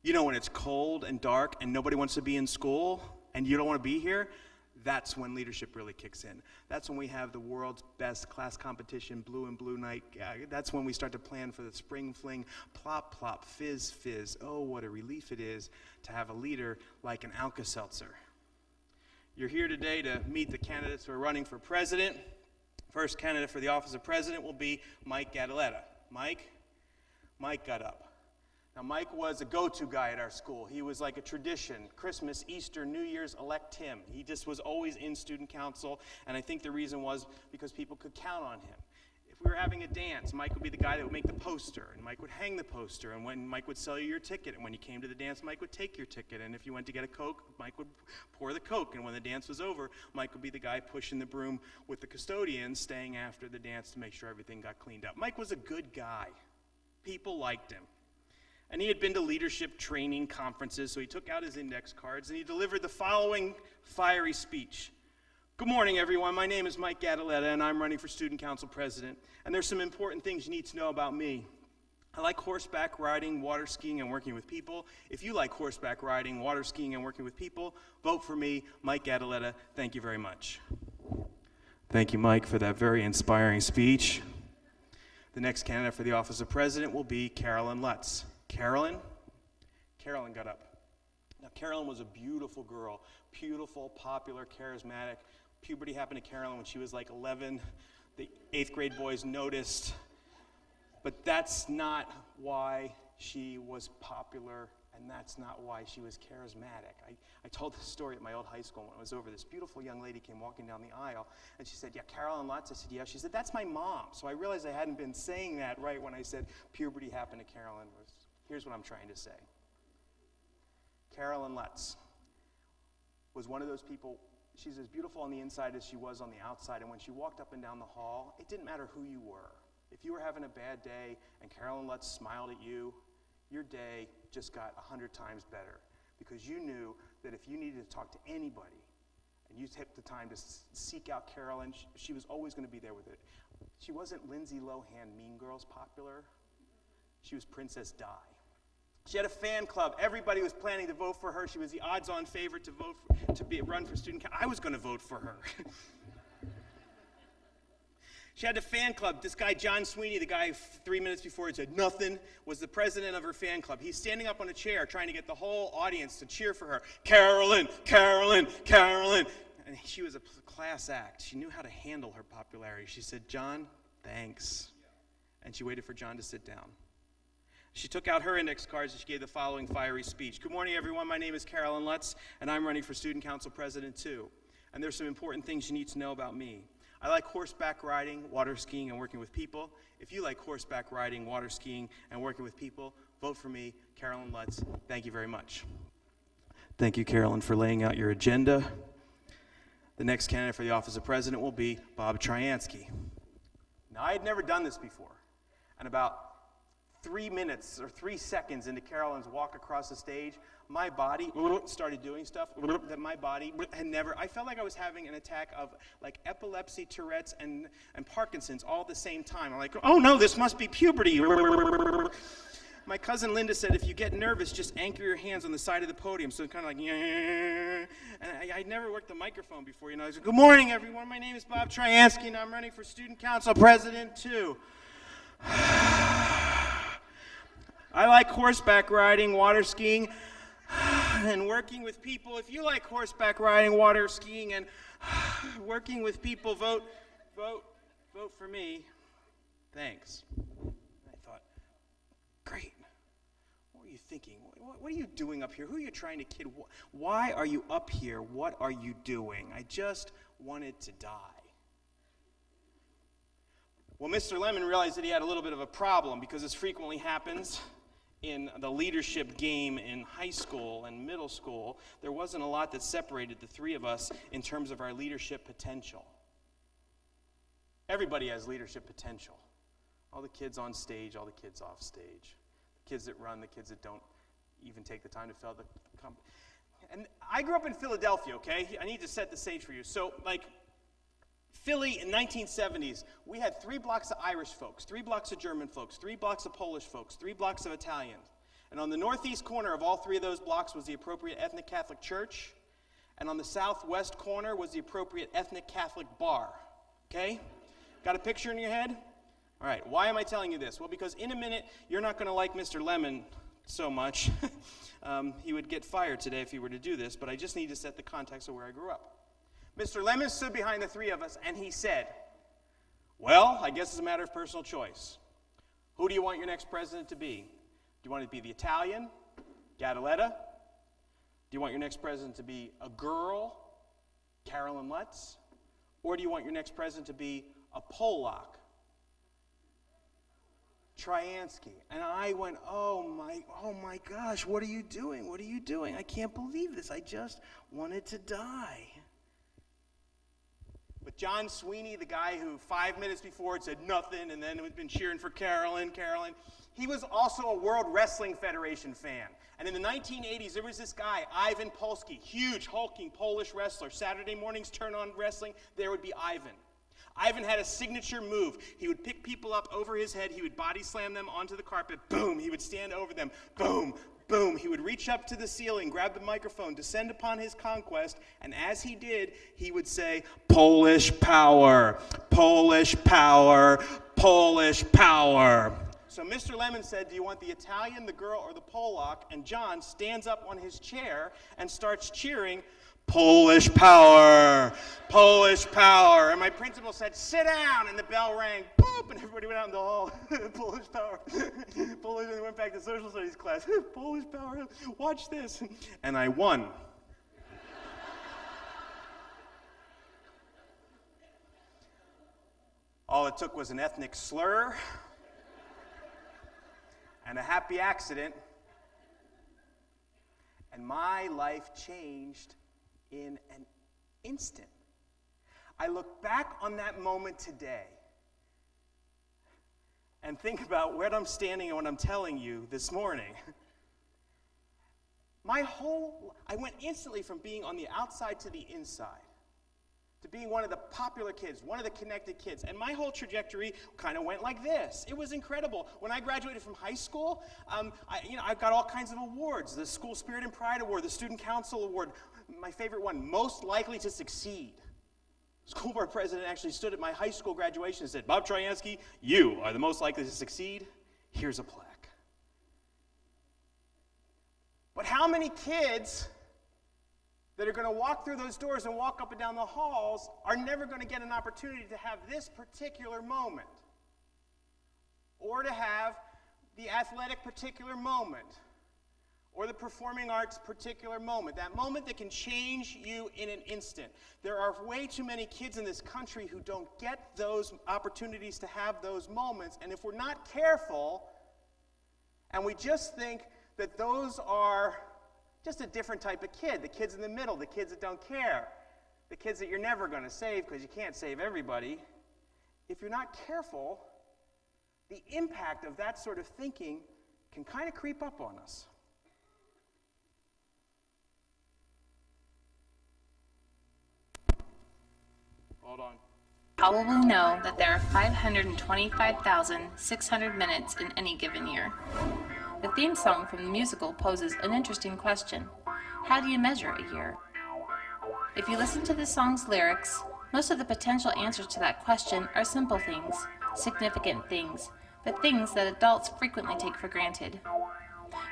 you know, when it's cold and dark and nobody wants to be in school and you don't want to be here, that's when leadership really kicks in. That's when we have the world's best class competition, Blue and Blue Night. That's when we start to plan for the spring fling, plop, plop, fizz, fizz. Oh, what a relief it is to have a leader like an Alka-Seltzer. You're here today to meet the candidates who are running for president. First candidate for the office of president will be Mike Gadaletta. Mike got up. Now, Mike was a go-to guy at our school. He was like a tradition. Christmas, Easter, New Year's, elect him. He just was always in student council, and I think the reason was because people could count on him. If we were having a dance, Mike would be the guy that would make the poster, and Mike would hang the poster, and when Mike would sell you your ticket, and when you came to the dance, Mike would take your ticket, and if you went to get a Coke, Mike would pour the Coke, and when the dance was over, Mike would be the guy pushing the broom with the custodian, staying after the dance to make sure everything got cleaned up. Mike was a good guy. People liked him. And he had been to leadership training conferences, so he took out his index cards and he delivered the following fiery speech. Good morning, everyone. My name is Mike Gadaletta, and I'm running for student council president. And there's some important things you need to know about me. I like horseback riding, water skiing, and working with people. If you like horseback riding, water skiing, and working with people, vote for me, Mike Gadaletta. Thank you very much. Thank you, Mike, for that very inspiring speech. The next candidate for the office of president will be Carolyn Lutz. Carolyn got up. Now, Carolyn was a beautiful girl, beautiful, popular, charismatic. Puberty happened to Carolyn when she was like 11. The 8th grade boys noticed. But that's not why she was popular, and that's not why she was charismatic. I told this story at my old high school when I was over. This beautiful young lady came walking down the aisle, and she said, yeah, Carolyn Lutz? I said, yeah. She said, that's my mom. So I realized I hadn't been saying that right when I said puberty happened to Carolyn. Here's what I'm trying to say. Carolyn Lutz was one of those people. She's as beautiful on the inside as she was on the outside, and when she walked up and down the hall, it didn't matter who you were. If you were having a bad day and Carolyn Lutz smiled at you, your day just got 100 times better, because you knew that if you needed to talk to anybody and you took the time to seek out Carolyn, she was always going to be there with it. She wasn't Lindsay Lohan, Mean Girls popular. She was Princess Di. She had a fan club. Everybody was planning to vote for her. She was the odds-on favorite to run for student council. I was going to vote for her. She had a fan club. This guy, John Sweeney, the guy 3 minutes before he said nothing, was the president of her fan club. He's standing up on a chair trying to get the whole audience to cheer for her. Carolyn, Carolyn, Carolyn. And she was a class act. She knew how to handle her popularity. She said, John, thanks. And she waited for John to sit down. She took out her index cards and she gave the following fiery speech. Good morning, everyone. My name is Carolyn Lutz, and I'm running for student council president, too. And there's some important things you need to know about me. I like horseback riding, water skiing, and working with people. If you like horseback riding, water skiing, and working with people, vote for me, Carolyn Lutz. Thank you very much. Thank you, Carolyn, for laying out your agenda. The next candidate for the office of president will be Bob Tryansky. Now, I had never done this before, and about 3 minutes or 3 seconds into Carolyn's walk across the stage, my body started doing stuff that my body had never. I felt like I was having an attack of like epilepsy, Tourette's, and Parkinson's all at the same time. I'm like, oh no, this must be puberty. My cousin Linda said, if you get nervous, just anchor your hands on the side of the podium. So kind of like, and I'd never worked the microphone before. You know, I was like, good morning, everyone. My name is Bob Tryansky, and I'm running for student council president, too. I like horseback riding, water skiing, and working with people. If you like horseback riding, water skiing, and working with people, vote for me. Thanks. I thought, great. What were you thinking? What are you doing up here? Who are you trying to kid? Why are you up here? What are you doing? I just wanted to die. Well, Mr. Lemon realized that he had a little bit of a problem, because this frequently happens in the leadership game in high school and middle school. There wasn't a lot that separated the three of us in terms of our leadership potential. Everybody has leadership potential. All the kids on stage, all the kids off stage. The kids that run, the kids that don't even take the time to fill the company. And I grew up in Philadelphia, okay? I need to set the stage for you. So, like, Philly in 1970s, we had 3 blocks of Irish folks, 3 blocks of German folks, 3 blocks of Polish folks, 3 blocks of Italians. And on the northeast corner of all 3 of those blocks was the appropriate ethnic Catholic church. And on the southwest corner was the appropriate ethnic Catholic bar. Okay? Got a picture in your head? All right, why am I telling you this? Well, because in a minute, you're not going to like Mr. Lemon so much. He would get fired today if he were to do this, but I just need to set the context of where I grew up. Mr. Lemon stood behind the 3 of us, and he said, well, I guess it's a matter of personal choice. Who do you want your next president to be? Do you want it to be the Italian, Gadaletta? Do you want your next president to be a girl, Carolyn Lutz? Or do you want your next president to be a Polak, Troyansky? And I went, oh my gosh, what are you doing? What are you doing? I can't believe this. I just wanted to die. But John Sweeney, the guy who 5 minutes before had said nothing and then had been cheering for Carolyn, he was also a World Wrestling Federation fan. And in the 1980s, there was this guy, Ivan Polsky, huge, hulking Polish wrestler. Saturday mornings, turn on wrestling, there would be Ivan. Ivan had a signature move. He would pick people up over his head. He would body slam them onto the carpet. Boom. He would stand over them. Boom. Boom. He would reach up to the ceiling, grab the microphone, descend upon his conquest, and as he did, he would say, Polish power, Polish power, Polish power. So Mr. Lemon said, do you want the Italian, the girl, or the Polak? And John stands up on his chair and starts cheering, Polish power, Polish power. And my principal said, sit down, and the bell rang, boop, and everybody went out in the hall. Polish power, Polish, and they went back to social studies class. Polish power, watch this. And I won. All it took was an ethnic slur and a happy accident, and my life changed in an instant. I look back on that moment today and think about where I'm standing and what I'm telling you this morning. I went instantly from being on the outside to the inside, to being one of the popular kids, one of the connected kids. And my whole trajectory kind of went like this. It was incredible. When I graduated from high school, I got all kinds of awards. The School Spirit and Pride Award, the Student Council Award, my favorite one, most likely to succeed. School board president actually stood at my high school graduation and said, Bob Troyansky, you are the most likely to succeed. Here's a plaque. But how many kids that are going to walk through those doors and walk up and down the halls are never going to get an opportunity to have this particular moment, or to have the athletic particular moment, or the performing arts particular moment, that moment that can change you in an instant? There are way too many kids in this country who don't get those opportunities to have those moments, and if we're not careful and we just think that those are just a different type of kid, the kids in the middle, the kids that don't care, the kids that you're never going to save because you can't save everybody. If you're not careful, the impact of that sort of thinking can kind of creep up on us. Hold on. Probably know that there are 525,600 minutes in any given year. The theme song from the musical poses an interesting question. How do you measure a year? If you listen to the song's lyrics, most of the potential answers to that question are simple things, significant things, but things that adults frequently take for granted.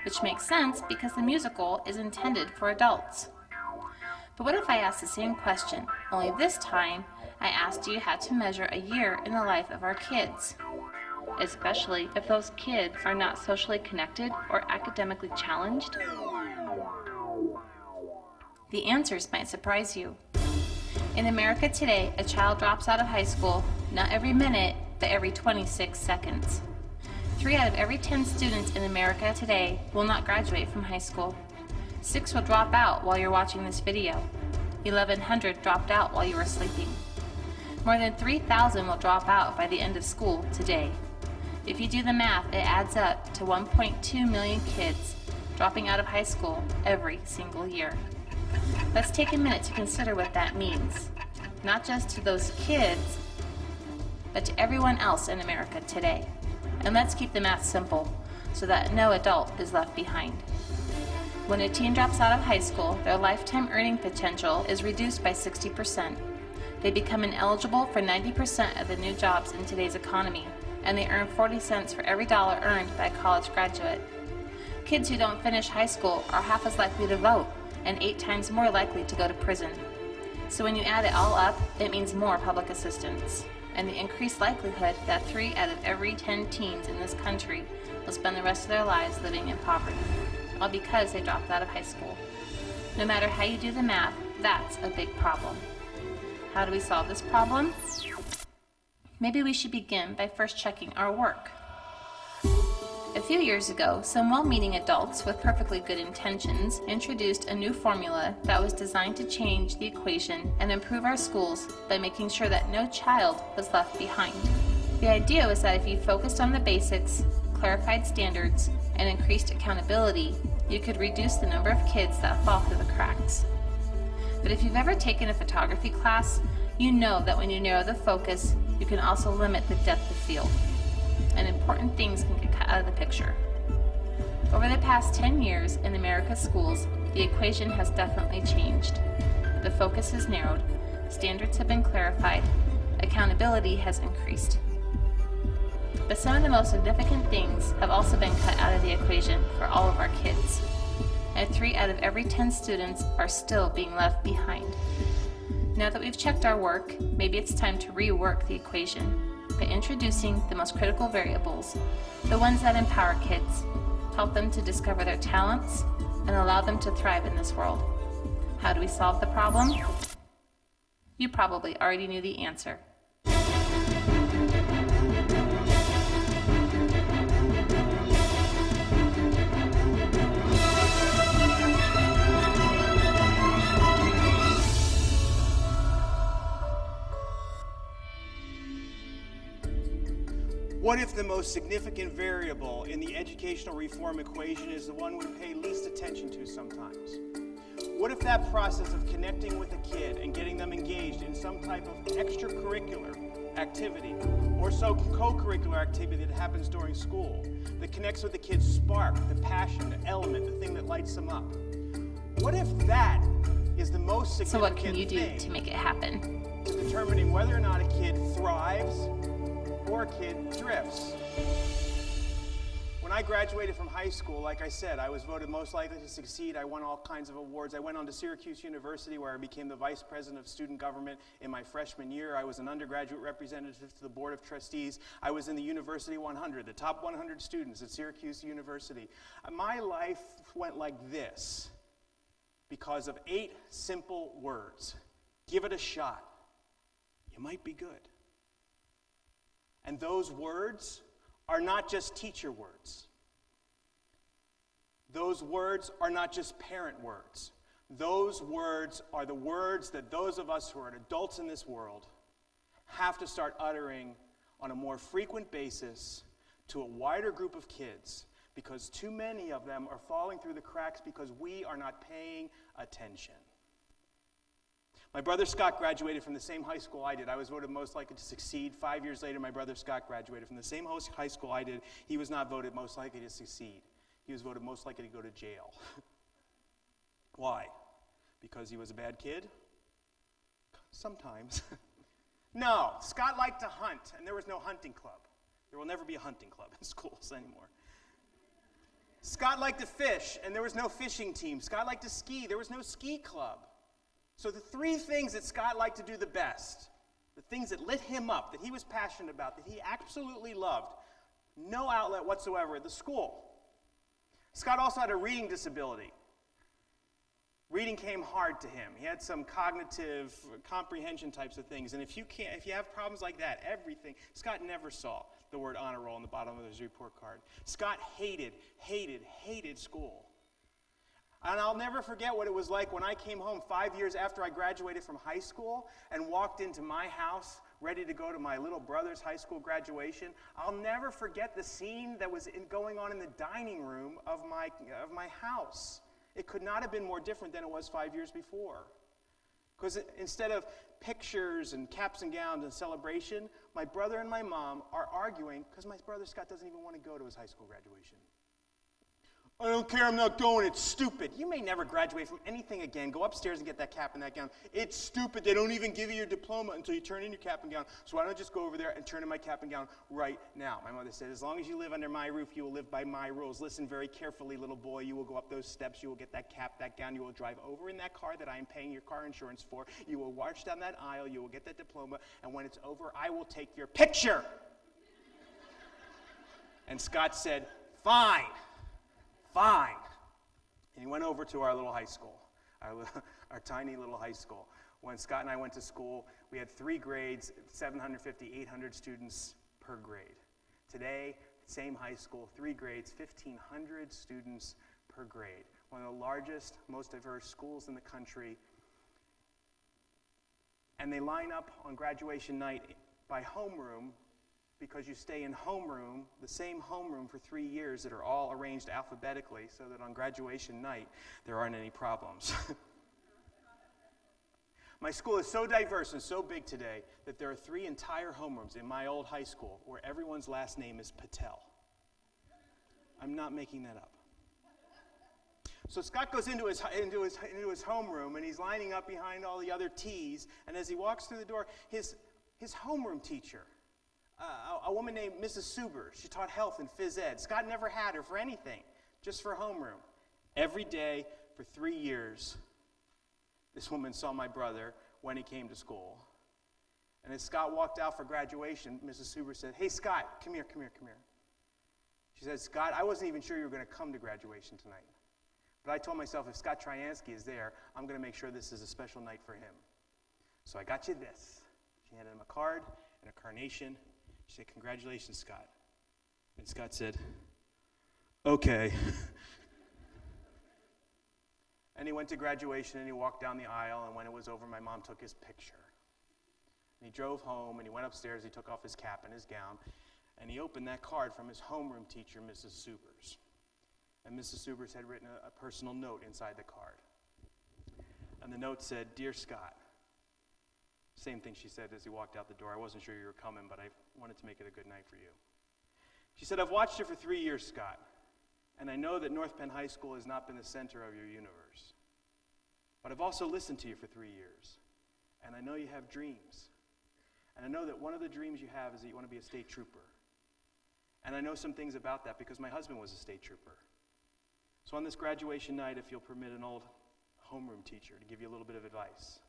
which makes sense because the musical is intended for adults. But what if I asked the same question, only this time I asked you how to measure a year in the life of our kids? Especially if those kids are not socially connected or academically challenged? The answers might surprise you. In America today, a child drops out of high school not every minute, but every 26 seconds. 3 out of every 10 students in America today will not graduate from high school. 6 will drop out while you're watching this video. 1,100 dropped out while you were sleeping. More than 3,000 will drop out by the end of school today. If you do the math, it adds up to 1.2 million kids dropping out of high school every single year. Let's take a minute to consider what that means, not just to those kids, but to everyone else in America today. And let's keep the math simple so that no adult is left behind. When a teen drops out of high school, their lifetime earning potential is reduced by 60%. They become ineligible for 90% of the new jobs in today's economy, and they earn 40 cents for every dollar earned by a college graduate. Kids who don't finish high school are half as likely to vote and 8 times more likely to go to prison. So when you add it all up, it means more public assistance, and the increased likelihood that 3 out of every 10 teens in this country will spend the rest of their lives living in poverty, all because they dropped out of high school. No matter how you do the math, that's a big problem. How do we solve this problem? Maybe we should begin by first checking our work. A few years ago, some well-meaning adults with perfectly good intentions introduced a new formula that was designed to change the equation and improve our schools by making sure that no child was left behind. The idea was that if you focused on the basics, clarified standards, and increased accountability, you could reduce the number of kids that fall through the cracks. But if you've ever taken a photography class, you know that when you narrow the focus, you can also limit the depth of field, and important things can get cut out of the picture. Over the past 10 years in America's schools, the equation has definitely changed. The focus has narrowed, standards have been clarified, accountability has increased. But some of the most significant things have also been cut out of the equation for all of our kids, and 3 out of every 10 students are still being left behind. Now that we've checked our work, maybe it's time to rework the equation by introducing the most critical variables, the ones that empower kids, help them to discover their talents, and allow them to thrive in this world. How do we solve the problem? You probably already knew the answer. What if the most significant variable in the educational reform equation is the one we pay least attention to sometimes? What if that process of connecting with a kid and getting them engaged in some type of extracurricular activity or so co-curricular activity that happens during school that connects with the kid's spark, the passion, the element, the thing that lights them up? What if that is the most significant So what can you do thing to make it happen? to determining whether or not a kid thrives or a kid drifts? When I graduated from high school, like I said, I was voted most likely to succeed. I won all kinds of awards. I went on to Syracuse University, where I became the vice president of student government in my freshman year. I was an undergraduate representative to the board of trustees. I was in the University 100, the top 100 students at Syracuse University. My life went like this because of 8 simple words. Give it a shot. You might be good. And those words are not just teacher words. Those words are not just parent words. Those words are the words that those of us who are adults in this world have to start uttering on a more frequent basis to a wider group of kids, because too many of them are falling through the cracks because we are not paying attention. My brother Scott graduated from the same high school I did. I was voted most likely to succeed. 5 years later, my brother Scott graduated from the same high school I did. He was not voted most likely to succeed. He was voted most likely to go to jail. Why? Because he was a bad kid? Sometimes. No, Scott liked to hunt, and there was no hunting club. There will never be a hunting club in schools anymore. Scott liked to fish, and there was no fishing team. Scott liked to ski. There was no ski club. So the three things that Scott liked to do the best, the things that lit him up, that he was passionate about, that he absolutely loved, no outlet whatsoever at the school. Scott also had a reading disability. Reading came hard to him. He had some cognitive comprehension types of things. And if you have problems like that, everything, Scott never saw the word honor roll on the bottom of his report card. Scott hated school. And I'll never forget what it was like when I came home 5 years after I graduated from high school and walked into my house ready to go to my little brother's high school graduation. I'll never forget the scene that was going on in the dining room of my house. It could not have been more different than it was 5 years before. Because instead of pictures and caps and gowns and celebration, my brother and my mom are arguing because my brother Scott doesn't even want to go to his high school graduation. I don't care, I'm not going, it's stupid. You may never graduate from anything again. Go upstairs and get that cap and that gown. It's stupid, they don't even give you your diploma until you turn in your cap and gown. So why don't I just go over there and turn in my cap and gown right now? My mother said, as long as you live under my roof, you will live by my rules. Listen very carefully, little boy. You will go up those steps, you will get that cap, that gown, you will drive over in that car that I am paying your car insurance for. You will march down that aisle, you will get that diploma, and when it's over, I will take your picture. And Scott said, fine. And he went over to our little high school, our tiny little high school. When Scott and I went to school, we had 3 grades, 750, 800 students per grade. Today, same high school, 3 grades, 1,500 students per grade. One of the largest, most diverse schools in the country. And they line up on graduation night by homeroom, because you stay in homeroom, the same homeroom for 3 years that are all arranged alphabetically so that on graduation night there aren't any problems. My school is so diverse and so big today that there are 3 entire homerooms in my old high school where everyone's last name is Patel. I'm not making that up. So Scott goes into his homeroom and he's lining up behind all the other T's, and as he walks through the door, his homeroom teacher, a woman named Mrs. Suber. She taught health and phys ed. Scott never had her for anything, just for homeroom. Every day for 3 years, this woman saw my brother when he came to school. And as Scott walked out for graduation, Mrs. Suber said, hey, Scott, come here. She said, Scott, I wasn't even sure you were going to come to graduation tonight. But I told myself, if Scott Tryansky is there, I'm going to make sure this is a special night for him. So I got you this. She handed him a card and a carnation. She said, congratulations, Scott. And Scott said, okay. And he went to graduation and he walked down the aisle, and when it was over, my mom took his picture. And he drove home and he went upstairs, he took off his cap and his gown, and he opened that card from his homeroom teacher, Mrs. Subers. And Mrs. Subers had written a personal note inside the card. And the note said, Dear Scott. Same thing she said as he walked out the door. I wasn't sure you were coming, but I wanted to make it a good night for you. She said, I've watched you for 3 years, Scott, and I know that North Penn High School has not been the center of your universe. But I've also listened to you for 3 years, and I know you have dreams. And I know that one of the dreams you have is that you want to be a state trooper. And I know some things about that because my husband was a state trooper. So on this graduation night, if you'll permit an old homeroom teacher to give you a little bit of advice,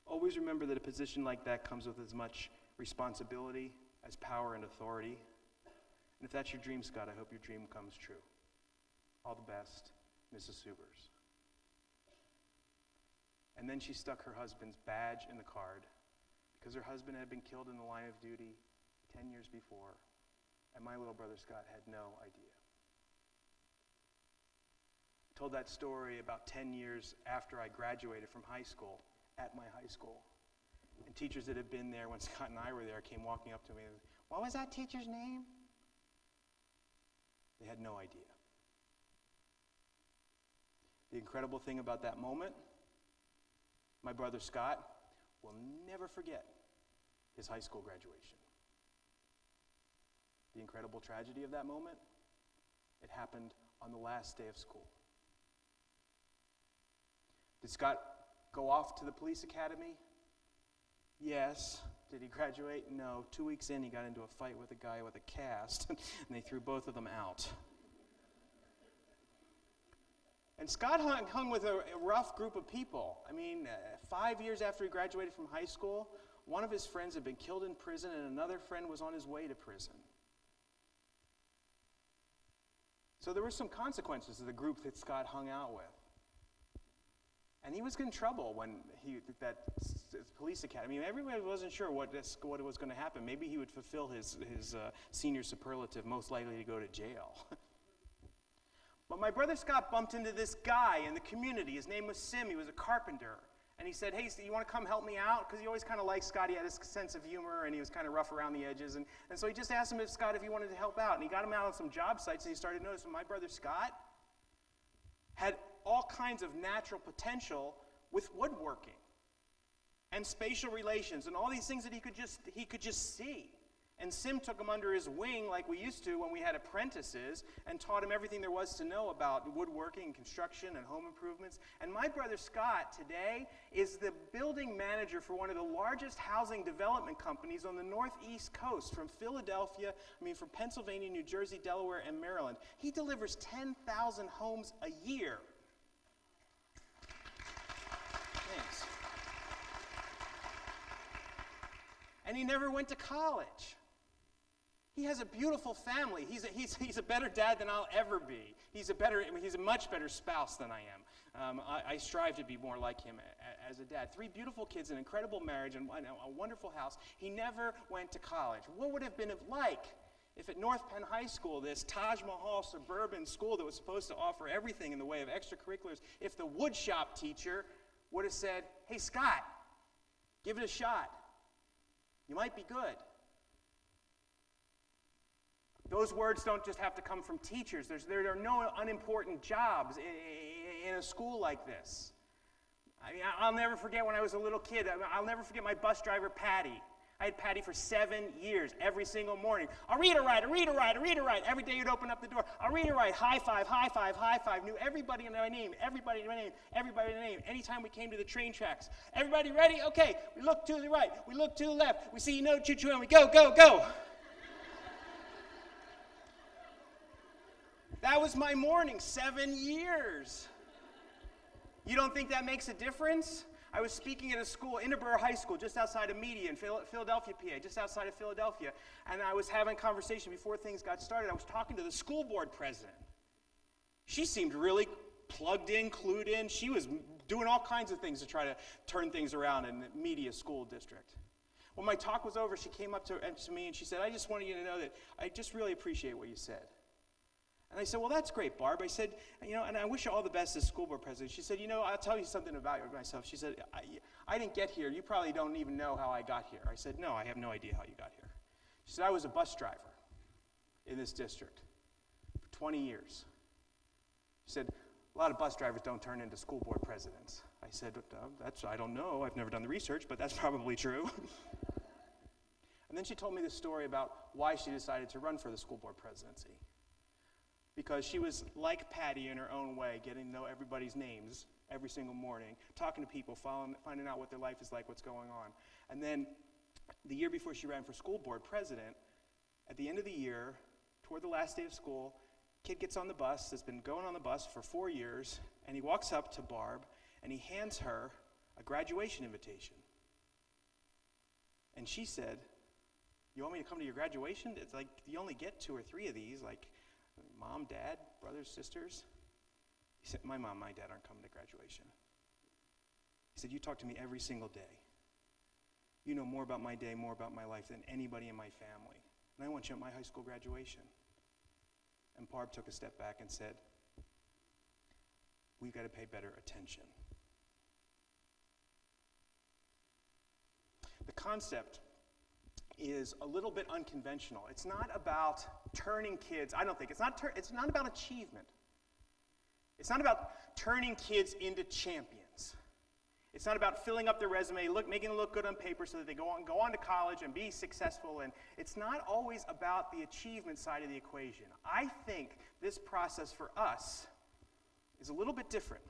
always remember that a position like that comes with as much responsibility as power and authority. And if that's your dream, Scott, I hope your dream comes true. All the best, Mrs. Subers. And then she stuck her husband's badge in the card because her husband had been killed in the line of duty 10 years before, and my little brother Scott had no idea. I told that story about 10 years after I graduated from high school, at my high school. And teachers that had been there when Scott and I were there came walking up to me and, what was that teacher's name? They had no idea. The incredible thing about that moment, my brother Scott will never forget his high school graduation. The incredible tragedy of that moment, it happened on the last day of school. Did Scott go off to the police academy? Yes. Did he graduate? No. 2 weeks in, he got into a fight with a guy with a cast, and they threw both of them out. And Scott hung with a rough group of people. I mean, 5 years after he graduated from high school, one of his friends had been killed in prison, and another friend was on his way to prison. So there were some consequences to the group that Scott hung out with. And he was in trouble when that police academy. I mean, everybody wasn't sure what was going to happen. Maybe he would fulfill his senior superlative, most likely to go to jail. But my brother Scott bumped into this guy in the community. His name was Sim. He was a carpenter. And he said, hey, you want to come help me out? Because he always kind of liked Scott. He had his sense of humor, and he was kind of rough around the edges. And so he just asked him if he wanted to help out. And he got him out on some job sites, and he started noticing my brother Scott had all kinds of natural potential with woodworking and spatial relations and all these things that he could just see. And Sim took him under his wing like we used to when we had apprentices and taught him everything there was to know about woodworking and construction and home improvements. And my brother Scott today is the building manager for one of the largest housing development companies on the northeast coast from from Pennsylvania, New Jersey, Delaware, and Maryland. He delivers 10,000 homes a year. Thanks. And he never went to college. He has a beautiful family. He's a better dad than I'll ever be. He's a much better spouse than I am. I strive to be more like him as a dad. 3 beautiful kids, an incredible marriage, and a wonderful house. He never went to college. What would it have been like if at North Penn High School, this Taj Mahal suburban school that was supposed to offer everything in the way of extracurriculars, if the woodshop teacher would have said, hey, Scott, give it a shot. You might be good. Those words don't just have to come from teachers. There are no unimportant jobs in a school like this. I mean, I'll never forget when I was a little kid. I'll never forget my bus driver, Patty. I had Patty for 7 years, every single morning. I'll read or write, I'll read or write, I'll read or write. Every day you'd open up the door. I'll read or write, high five, high five, high five. Knew everybody in my name, everybody in my name, everybody in my name. Anytime we came to the train tracks. Everybody ready? Okay, we look to the right, we look to the left. We see you know choo-choo and we go, go, go. That was my morning, 7 years. You don't think that makes a difference? I was speaking at a school, Interboro High School, just outside of Media in Philadelphia, PA, just outside of Philadelphia. And I was having a conversation before things got started. I was talking to the school board president. She seemed really plugged in, clued in. She was doing all kinds of things to try to turn things around in the Media school district. When my talk was over, she came up to me and she said, I just wanted you to know that I just really appreciate what you said. And I said, well, that's great, Barb. I said, and I wish you all the best as school board president. She said, I'll tell you something about myself. She said, I didn't get here. You probably don't even know how I got here. I said, no, I have no idea how you got here. She said, I was a bus driver in this district for 20 years. She said, a lot of bus drivers don't turn into school board presidents. I said, I don't know. I've never done the research, but that's probably true. And then she told me the story about why she decided to run for the school board presidency. Because she was like Patty in her own way, getting to know everybody's names every single morning, talking to people, finding out what their life is like, what's going on. And then the year before she ran for school board president, at the end of the year, toward the last day of school, kid gets on the bus, that's been going on the bus for 4 years, and he walks up to Barb, and he hands her a graduation invitation. And she said, you want me to come to your graduation? It's like, you only get 2 or 3 of these, like, mom, dad, brothers, sisters. He said, my mom, my dad aren't coming to graduation. He said, you talk to me every single day. You know more about my day, more about my life than anybody in my family. And I want you at my high school graduation. And Barb took a step back and said, we've got to pay better attention. The concept is a little bit unconventional. It's not about turning kids, I don't think, it's not about achievement. It's not about turning kids into champions. It's not about filling up their resume, making them look good on paper so that they go on to college and be successful. And it's not always about the achievement side of the equation. I think this process for us is a little bit different.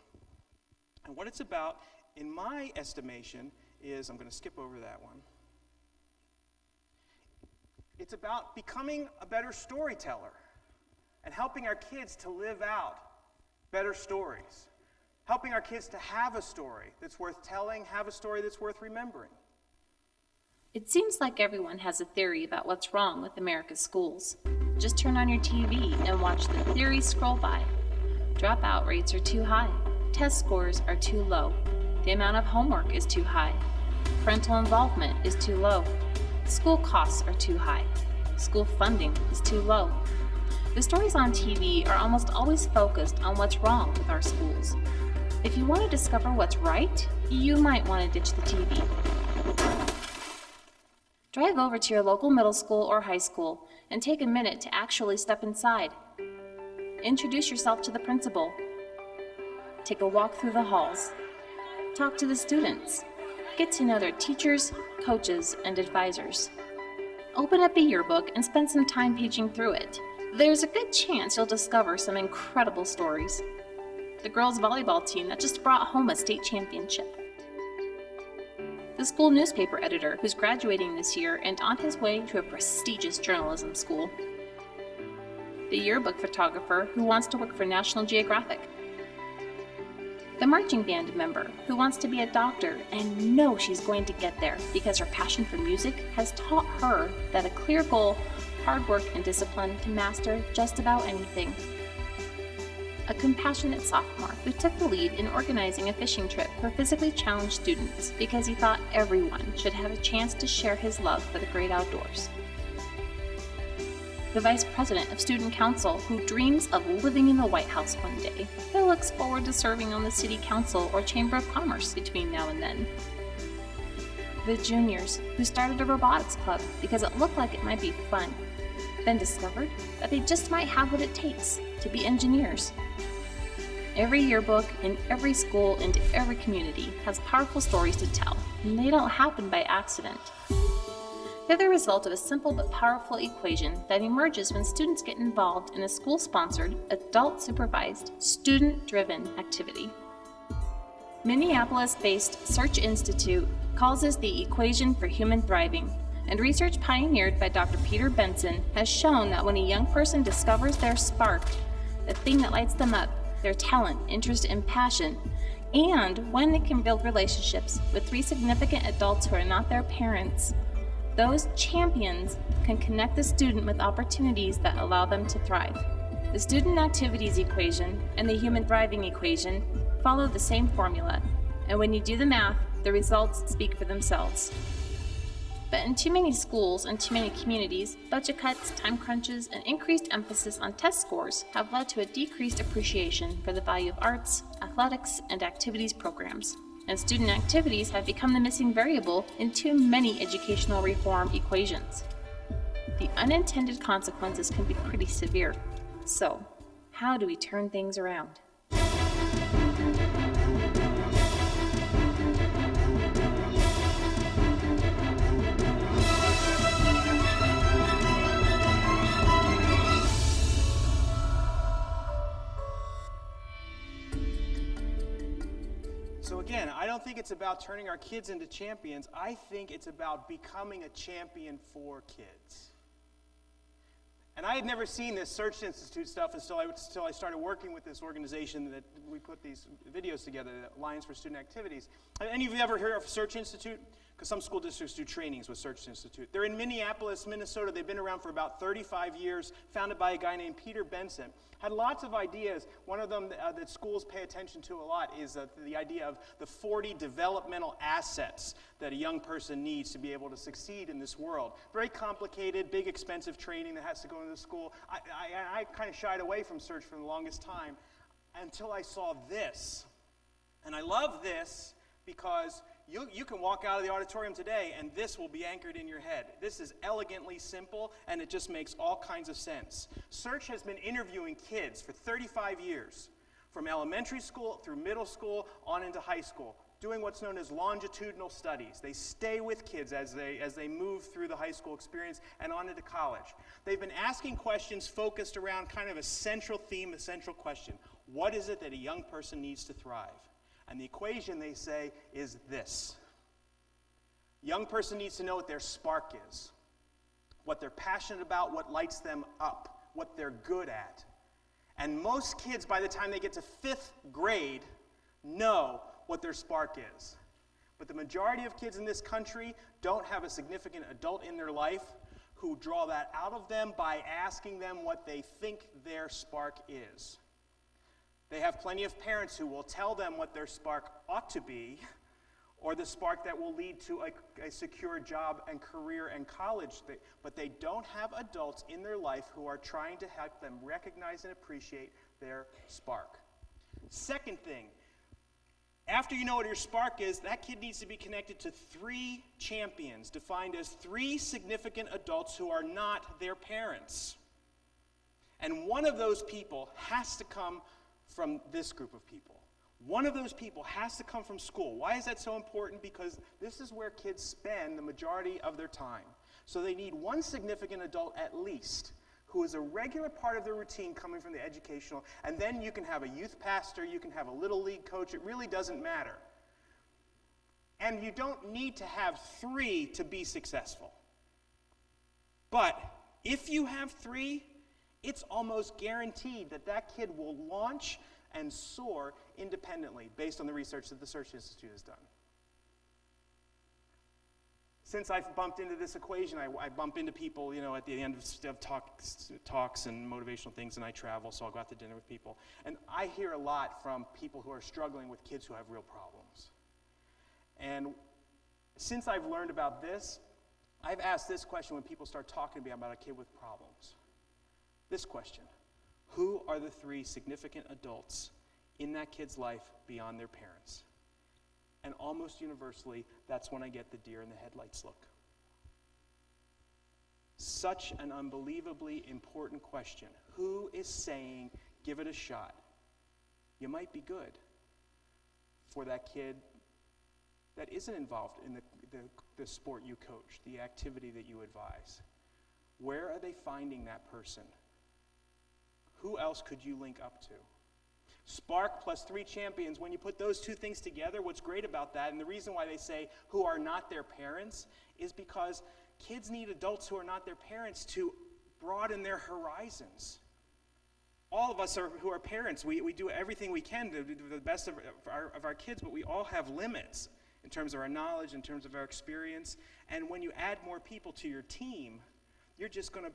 And what it's about, in my estimation, is, I'm going to skip over that one. It's about becoming a better storyteller and helping our kids to live out better stories, helping our kids to have a story that's worth telling, have a story that's worth remembering. It seems like everyone has a theory about what's wrong with America's schools. Just turn on your TV and watch the theories scroll by. Dropout rates are too high. Test scores are too low. The amount of homework is too high. Parental involvement is too low. School costs are too high. School funding is too low. The stories on TV are almost always focused on what's wrong with our schools. If you want to discover what's right, you might want to ditch the TV. Drive over to your local middle school or high school and take a minute to actually step inside. Introduce yourself to the principal. Take a walk through the halls. Talk to the students. Get to know their teachers, coaches, and advisors. Open up a yearbook and spend some time paging through it. There's a good chance you'll discover some incredible stories. The girls' volleyball team that just brought home a state championship. The school newspaper editor who's graduating this year and on his way to a prestigious journalism school. The yearbook photographer who wants to work for National Geographic. The marching band member who wants to be a doctor and knows she's going to get there because her passion for music has taught her that a clear goal, hard work, and discipline can master just about anything. A compassionate sophomore who took the lead in organizing a fishing trip for physically challenged students because he thought everyone should have a chance to share his love for the great outdoors. The vice president of student council who dreams of living in the White House one day, who looks forward to serving on the city council or chamber of commerce between now and then. The juniors who started a robotics club because it looked like it might be fun, then discovered that they just might have what it takes to be engineers. Every yearbook in every school and every community has powerful stories to tell, and they don't happen by accident. They're the result of a simple but powerful equation that emerges when students get involved in a school-sponsored, adult-supervised, student-driven activity. Minneapolis-based Search Institute calls this the equation for human thriving, and research pioneered by Dr. Peter Benson has shown that when a young person discovers their spark, the thing that lights them up, their talent, interest, and passion, and when they can build relationships with 3 significant adults who are not their parents, those champions can connect the student with opportunities that allow them to thrive. The student activities equation and the human thriving equation follow the same formula, and when you do the math, the results speak for themselves. But in too many schools and too many communities, budget cuts, time crunches, and increased emphasis on test scores have led to a decreased appreciation for the value of arts, athletics, and activities programs. And student activities have become the missing variable in too many educational reform equations. The unintended consequences can be pretty severe. So, how do we turn things around? So again, I don't think it's about turning our kids into champions. I think it's about becoming a champion for kids. And I had never seen this Search Institute stuff until I started working with this organization that we put these videos together, the Alliance for Student Activities. Have any of you ever heard of Search Institute? Because some school districts do trainings with Search Institute. They're in Minneapolis, Minnesota. They've been around for about 35 years, founded by a guy named Peter Benson. Had lots of ideas. One of them that schools pay attention to a lot is the idea of the 40 developmental assets that a young person needs to be able to succeed in this world. Very complicated, big, expensive training that has to go into the school. I kind of shied away from Search for the longest time until I saw this. And I love this because you can walk out of the auditorium today and this will be anchored in your head. This is elegantly simple and it just makes all kinds of sense. Search has been interviewing kids for 35 years, from elementary school through middle school on into high school, doing what's known as longitudinal studies. They stay with kids as they move through the high school experience and on into college. They've been asking questions focused around kind of a central theme, a central question. What is it that a young person needs to thrive? And the equation, they say, is this. Young person needs to know what their spark is, what they're passionate about, what lights them up, what they're good at. And most kids, by the time they get to 5th grade, know what their spark is. But the majority of kids in this country don't have a significant adult in their life who draw that out of them by asking them what they think their spark is. They have plenty of parents who will tell them what their spark ought to be, or the spark that will lead to a secure job and career and college. But they don't have adults in their life who are trying to help them recognize and appreciate their spark. Second thing, after you know what your spark is, that kid needs to be connected to 3 champions, defined as 3 significant adults who are not their parents. And one of those people has to come from this group of people. One of those people has to come from school. Why is that so important? Because this is where kids spend the majority of their time. So they need one significant adult at least who is a regular part of their routine coming from the educational, and then you can have a youth pastor, you can have a little league coach, it really doesn't matter. And you don't need to have 3 to be successful. But if you have 3, it's almost guaranteed that that kid will launch and soar independently based on the research that the Search Institute has done. Since I've bumped into this equation, I bump into people, at the end of talks and motivational things, and I travel, so I'll go out to dinner with people. And I hear a lot from people who are struggling with kids who have real problems. And since I've learned about this, I've asked this question when people start talking to me about a kid with problems. This question: who are the 3 significant adults in that kid's life beyond their parents? And almost universally, that's when I get the deer in the headlights look. Such an unbelievably important question. Who is saying, give it a shot? You might be good for that kid that isn't involved in the sport you coach, the activity that you advise. Where are they finding that person? Who else could you link up to? Spark plus 3 champions, when you put those 2 things together, what's great about that, and the reason why they say who are not their parents, is because kids need adults who are not their parents to broaden their horizons. All of us who are parents, we do everything we can to do the best of our kids, but we all have limits in terms of our knowledge, in terms of our experience. And when you add more people to your team, you're just going to...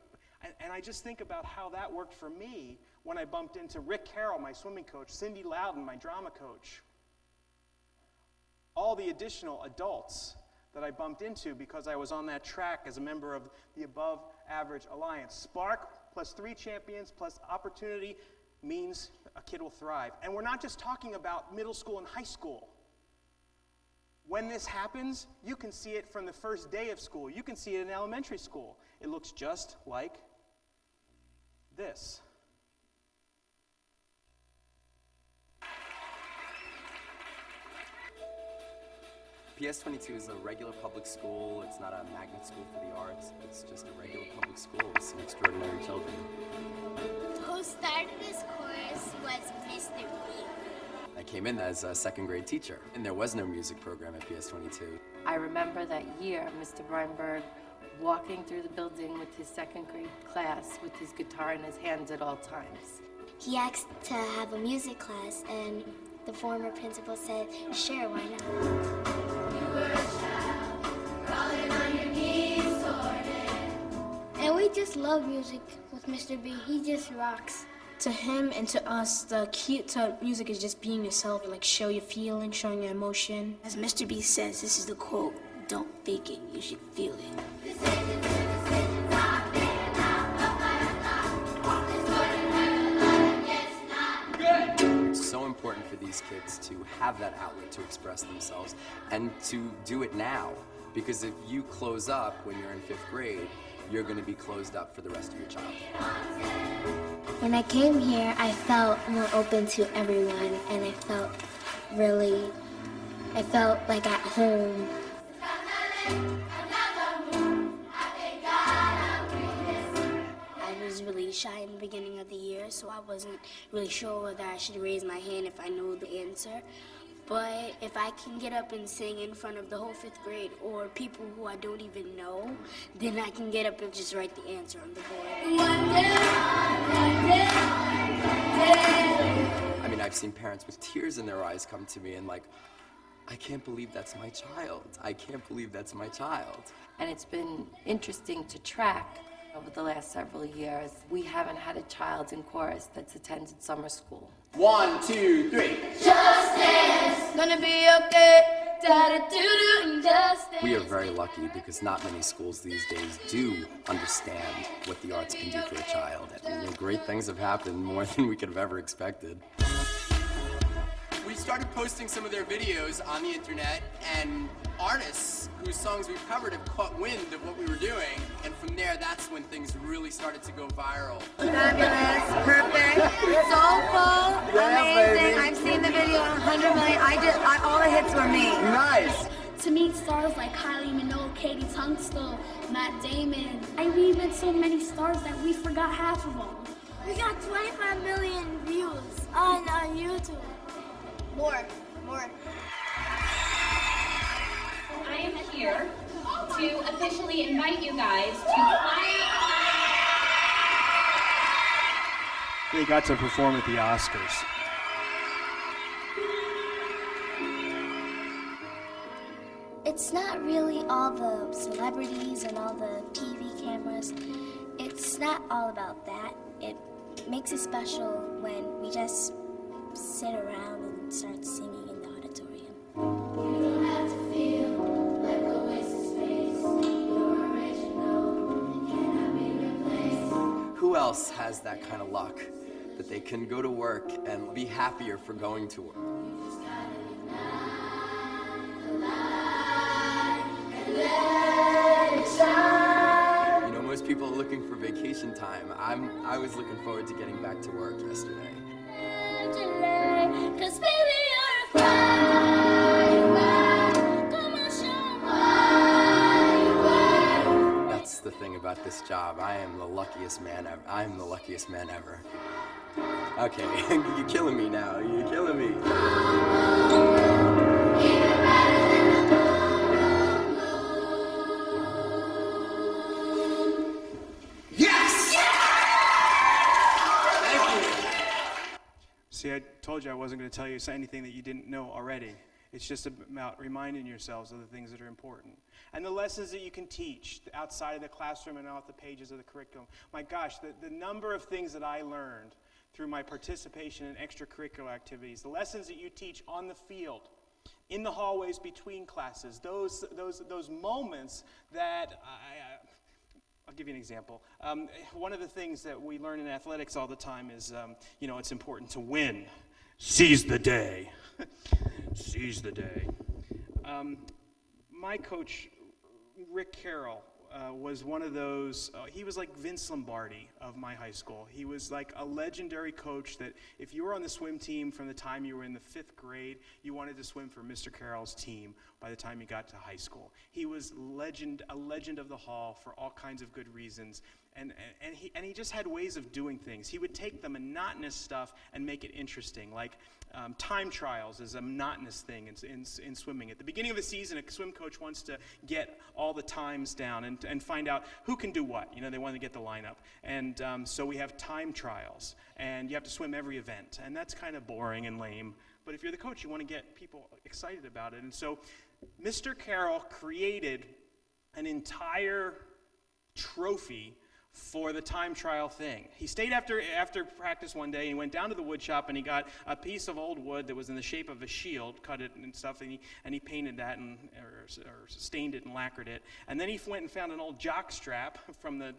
And I just think about how that worked for me when I bumped into Rick Carroll, my swimming coach, Cindy Loudon, my drama coach. All the additional adults that I bumped into because I was on that track as a member of the Above Average Alliance. Spark plus 3 champions plus opportunity means a kid will thrive. And we're not just talking about middle school and high school. When this happens, you can see it from the first day of school. You can see it in elementary school. It looks just like this. PS22 is a regular public school. It's not a magnet school for the arts. It's just a regular public school with some extraordinary children. Who started this course was Mr. B. I came in as a 2nd grade teacher, and there was no music program at PS22. I remember that year, Mr. Breinberg walking through the building with his 2nd grade class with his guitar in his hands at all times. He asked to have a music class, and the former principal said, sure, why not? And we just love music with Mr. B. He just rocks. To him and to us, the key to music is just being yourself, like show your feeling, showing your emotion. As Mr. B says, this is the quote, don't fake it, you should feel it. It's so important for these kids to have that outlet to express themselves and to do it now. Because if you close up when you're in 5th grade, you're going to be closed up for the rest of your childhood. When I came here, I felt more open to everyone, and I felt like at home. I was really shy in the beginning of the year, so I wasn't really sure whether I should raise my hand if I knew the answer. But if I can get up and sing in front of the whole 5th grade or people who I don't even know, then I can get up and just write the answer on the board. I've seen parents with tears in their eyes come to me and like, I can't believe that's my child. I can't believe that's my child. And it's been interesting to track over the last several years. We haven't had a child in chorus that's attended summer school. 1, 2, 3. Gonna be okay. Da-da-doo-doo, just We are very lucky because not many schools these days do understand what the arts can do for a child. And great things have happened, more than we could have ever expected. We started posting some of their videos on the internet, and artists whose songs we've covered have caught wind of what we were doing, and from there, that's when things really started to go viral. Fabulous, perfect, soulful, amazing. I've seen the video 100 million. All the hits were me. Nice! To meet stars like Kylie Minogue, Katie Tunstall, Matt Damon. We met so many stars that we forgot half of them. We got 25 million views on YouTube. More. I am here to officially invite you guys to play. They got to perform at the Oscars. It's not really all the celebrities and all the TV cameras. It's not all about that. It makes it special when we just sit around and start singing in the auditorium. You don't have to feel like a waste of space. You're original, you cannot be replaced. Who else has that kind of luck that they can go to work and be happier for going to work? You know, most people are looking for vacation time. I was looking forward to getting back to work yesterday. 'Cause baby, you're a firework. Come on, show me. That's the thing about this job. I am the luckiest man ever. I am the luckiest man ever. Okay, you're killing me now. You're killing me. See, I told you I wasn't going to tell you anything that you didn't know already. It's just about reminding yourselves of the things that are important. And the lessons that you can teach outside of the classroom and off the pages of the curriculum. My gosh, the number of things that I learned through my participation in extracurricular activities, the lessons that you teach on the field, in the hallways between classes, those moments that I'll give you an example. One of the things that we learn in athletics all the time is, it's important to win. Seize the day. Seize the day. My coach, Rick Carroll, was one of those, he was like Vince Lombardi of my high school. He was like a legendary coach that if you were on the swim team from the time you were in the 5th grade, you wanted to swim for Mr. Carroll's team by the time you got to high school. He was a legend of the hall for all kinds of good reasons. And he just had ways of doing things. He would take the monotonous stuff and make it interesting, like time trials is a monotonous thing in swimming. At the beginning of the season, a swim coach wants to get all the times down and find out who can do what. They want to get the lineup. And so we have time trials, and you have to swim every event. And that's kind of boring and lame. But if you're the coach, you want to get people excited about it. And so Mr. Carroll created an entire trophy for the time trial thing. He stayed after practice one day, and he went down to the wood shop, and he got a piece of old wood that was in the shape of a shield, cut it and stuff, and he painted that or stained it and lacquered it. And then he went and found an old jock strap from the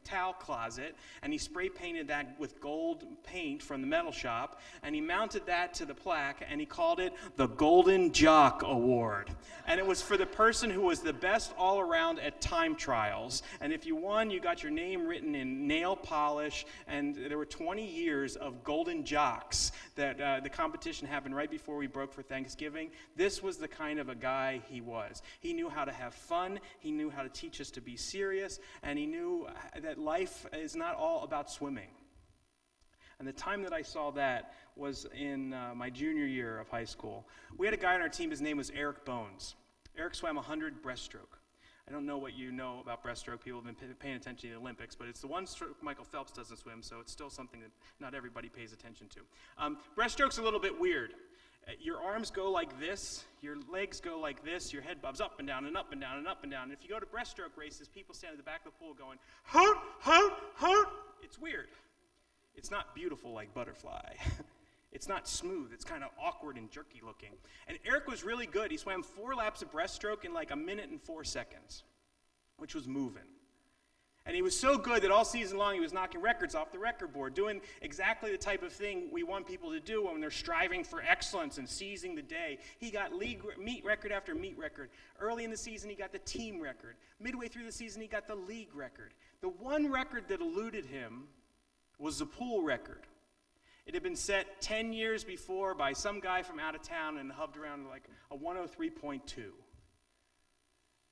towel closet, and he spray painted that with gold paint from the metal shop, and he mounted that to the plaque, and he called it the Golden Jock Award. And it was for the person who was the best all around at time trials. And if you won, you got your name written in nail polish, and there were 20 years of golden jocks that the competition happened right before we broke for Thanksgiving. This was the kind of a guy he was. He knew how to have fun, he knew how to teach us to be serious, and he knew that life is not all about swimming. And the time that I saw that was in my junior year of high school. We had a guy on our team, his name was Eric Bones. Eric swam 100 breaststroke. I don't know what you know about breaststroke. People have been paying attention to the Olympics, but it's the one stroke Michael Phelps doesn't swim, so it's still something that not everybody pays attention to. Breaststroke's a little bit weird. Your arms go like this, your legs go like this, your head bobs up and down and up and down and up and down. And if you go to breaststroke races, people stand at the back of the pool going, hoot, hoot, hoot. It's weird. It's not beautiful like butterfly. It's not smooth. It's kind of awkward and jerky looking. And Eric was really good. He swam 4 laps of breaststroke in like 1 minute and 4 seconds, which was moving. And he was so good that all season long he was knocking records off the record board, doing exactly the type of thing we want people to do when they're striving for excellence and seizing the day. He got meet record after meet record. Early in the season he got the team record. Midway through the season he got the league record. The one record that eluded him was the pool record. It had been set 10 years before by some guy from out of town and hovered around like a 103.2.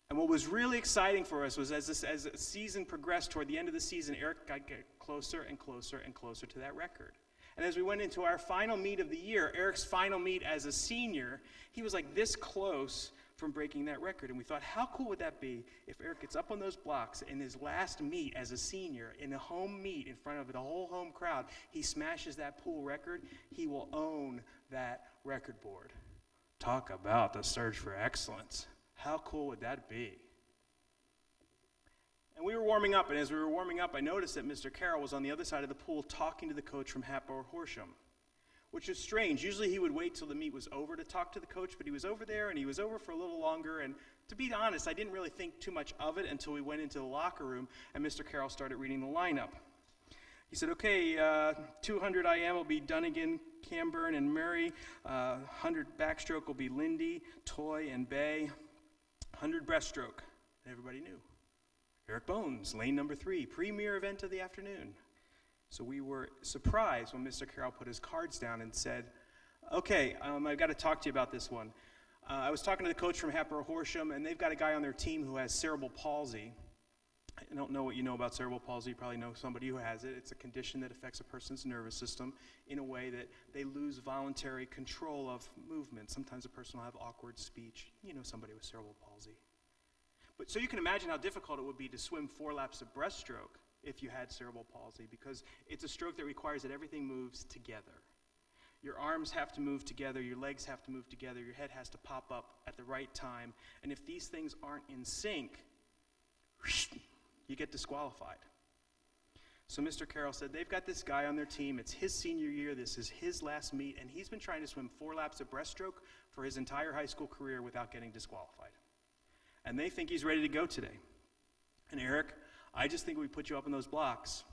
And what was really exciting for us was as the season progressed toward the end of the season, Eric got closer and closer and closer to that record. And as we went into our final meet of the year, Eric's final meet as a senior, he was like this close from breaking that record. And we thought, how cool would that be if Eric gets up on those blocks in his last meet as a senior, in a home meet in front of the whole home crowd, he smashes that pool record, he will own that record board. Talk about the search for excellence. How cool would that be? And we were warming up, and as we were warming up, I noticed that Mr. Carroll was on the other side of the pool talking to the coach from Hatboro Horsham, which is strange. Usually he would wait till the meet was over to talk to the coach, but he was over there, and he was over for a little longer, and to be honest, I didn't really think too much of it until we went into the locker room, and Mr. Carroll started reading the lineup. He said, okay, 200 IM will be Dunnigan, Camburn, and Murray. 100 backstroke will be Lindy, Toy, and Bay. 100 breaststroke, and everybody knew. Eric Bones, lane number 3, premier event of the afternoon. So we were surprised when Mr. Carroll put his cards down and said, okay, I've got to talk to you about this one. I was talking to the coach from Hatboro Horsham, and they've got a guy on their team who has cerebral palsy. I don't know what you know about cerebral palsy. You probably know somebody who has it. It's a condition that affects a person's nervous system in a way that they lose voluntary control of movement. Sometimes a person will have awkward speech. You know somebody with cerebral palsy. But so you can imagine how difficult it would be to swim 4 laps of breaststroke if you had cerebral palsy, because it's a stroke that requires that everything moves together. Your arms have to move together, your legs have to move together, your head has to pop up at the right time, and if these things aren't in sync, you get disqualified. So Mr. Carroll said, they've got this guy on their team, it's his senior year, this is his last meet, and he's been trying to swim 4 laps of breaststroke for his entire high school career without getting disqualified. And they think he's ready to go today. And Eric, I just think we put you up in those blocks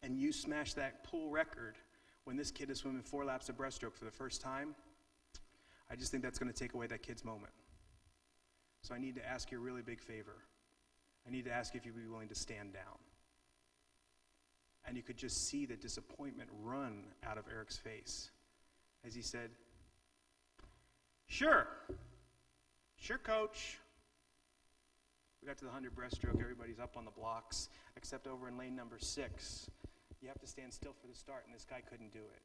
and you smash that pool record when this kid is swimming 4 laps of breaststroke for the first time. I just think that's going to take away that kid's moment. So I need to ask you a really big favor. I need to ask you if you'd be willing to stand down. And you could just see the disappointment run out of Eric's face as he said, sure, coach. We got to the 100 breaststroke, everybody's up on the blocks, except over in lane number 6. You have to stand still for the start, and this guy couldn't do it.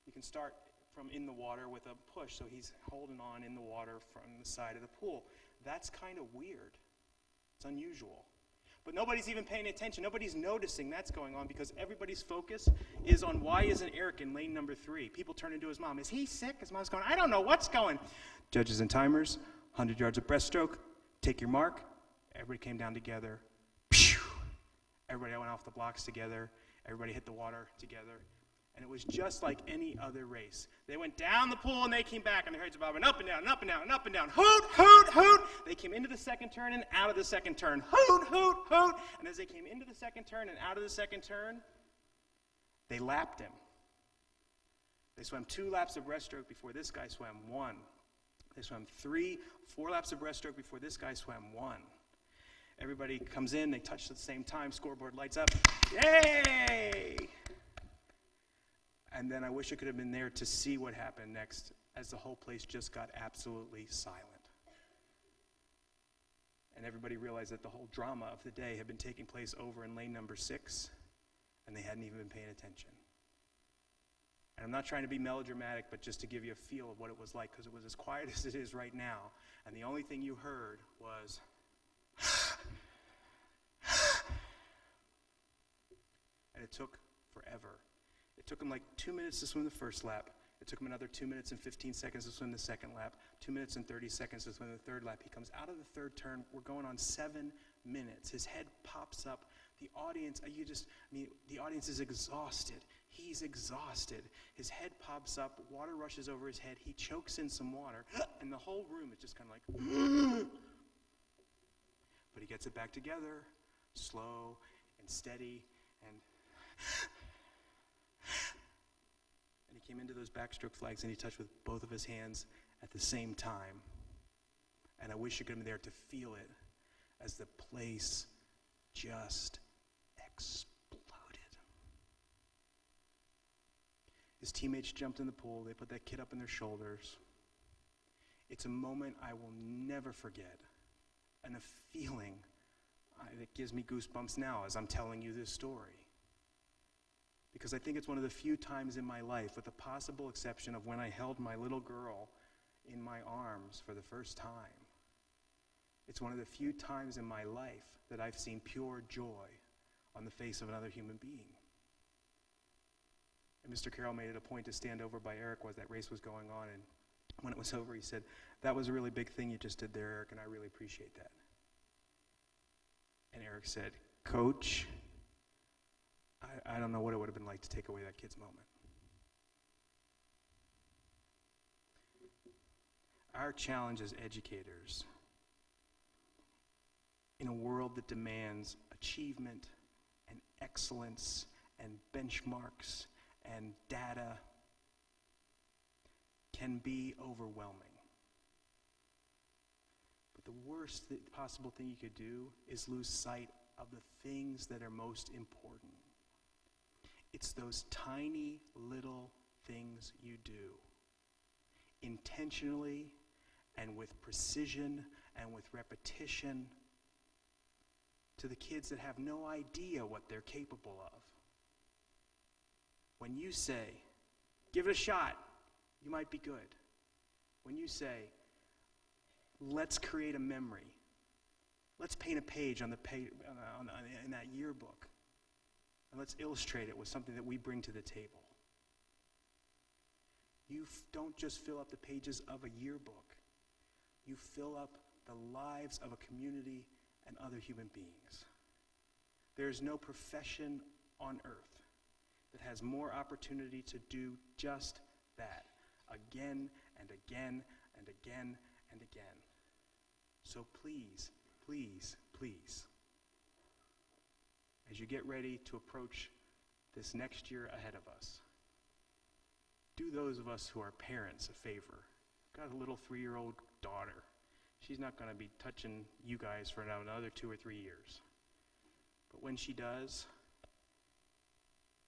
You can start from in the water with a push, so he's holding on in the water from the side of the pool. That's kind of weird. It's unusual. But nobody's even paying attention. Nobody's noticing that's going on because everybody's focus is on why isn't Eric in lane number 3. People turn into his mom. Is he sick? His mom's going, I don't know what's going. Judges and timers, 100 yards of breaststroke, take your mark. Everybody came down together. Pew! Everybody went off the blocks together. Everybody hit the water together. And it was just like any other race. They went down the pool and they came back and their heads were bobbing up and down and up and down and up and down. Hoot, hoot, hoot. They came into the second turn and out of the second turn. Hoot, hoot, hoot. And as they came into the second turn and out of the second turn, they lapped him. They swam 2 laps of breaststroke before this guy swam 1. They swam 4 laps of breaststroke before this guy swam 1. Everybody comes in, they touch at the same time, scoreboard lights up. Yay! And then I wish I could have been there to see what happened next as the whole place just got absolutely silent. And everybody realized that the whole drama of the day had been taking place over in lane number 6, and they hadn't even been paying attention. And I'm not trying to be melodramatic, but just to give you a feel of what it was like, because it was as quiet as it is right now, and the only thing you heard was and it took forever. It took him like 2 minutes to swim the first lap. It took him another 2 minutes and 15 seconds to swim the second lap, 2 minutes and 30 seconds to swim the third lap. He comes out of the third turn. We're going on 7 minutes. His head pops up. The audience, the audience is exhausted. He's exhausted. His head pops up. Water rushes over his head. He chokes in some water, and the whole room is just kind of like, but he gets it back together, slow and steady, and he came into those backstroke flags and he touched with both of his hands at the same time. And I wish you could have been there to feel it as the place just exploded. His teammates jumped in the pool. They put that kid up on their shoulders. It's a moment I will never forget, and a feeling that gives me goosebumps now as I'm telling you this story. Because I think it's one of the few times in my life, with the possible exception of when I held my little girl in my arms for the first time, it's one of the few times in my life that I've seen pure joy on the face of another human being. And Mr. Carroll made it a point to stand over by Eric as that race was going on, and when it was over, he said, "That was a really big thing you just did there, Eric, and I really appreciate that." And Eric said, "Coach, I don't know what it would have been like to take away that kid's moment." Our challenge as educators, in a world that demands achievement and excellence and benchmarks and data, can be overwhelming. But the worst possible thing you could do is lose sight of the things that are most important. It's those tiny little things you do, intentionally and with precision and with repetition, to the kids that have no idea what they're capable of. When you say, "Give it a shot, you might be good." When you say, "Let's create a memory. Let's paint a page on the page in that yearbook. And let's illustrate it with something that we bring to the table." You don't just fill up the pages of a yearbook. You fill up the lives of a community and other human beings. There is no profession on earth that has more opportunity to do just that, again and again and again and again. So please, please, please, as you get ready to approach this next year ahead of us, do those of us who are parents a favor. I've got a little 3-year-old daughter. She's not going to be touching you guys for another 2 or 3 years. But when she does,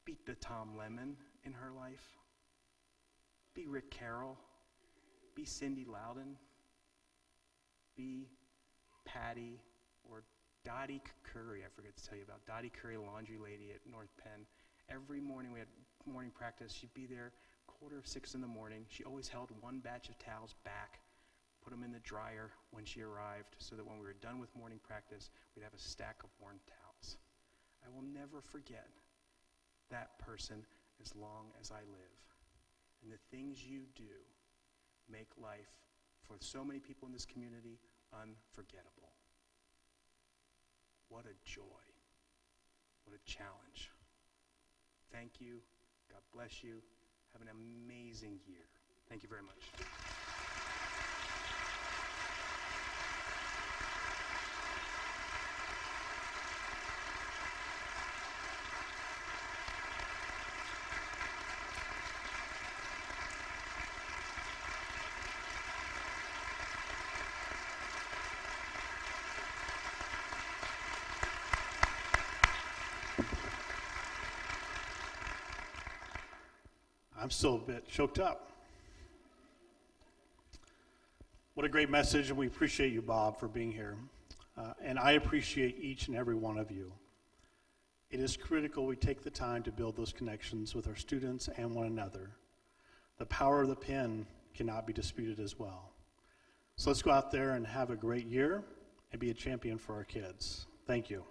beat the Tom Lemon in her life. Be Rick Carroll. Be Cindy Loudon. Be Patty or Dottie Curry. I forget to tell you about Dottie Curry, laundry lady at North Penn. Every morning we had morning practice. She'd be there 5:45 in the morning. She always held one batch of towels back, put them in the dryer when she arrived, so that when we were done with morning practice, we'd have a stack of worn towels. I will never forget that person as long as I live. And the things you do make life, for so many people in this community, unforgettable. What a joy. What a challenge. Thank you. God bless you. Have an amazing year. Thank you very much. I'm still a bit choked up. What a great message, and we appreciate you, Bob, for being here. And I appreciate each and every one of you. It is critical we take the time to build those connections with our students and one another. The power of the pen cannot be disputed as well. So let's go out there and have a great year and be a champion for our kids. Thank you.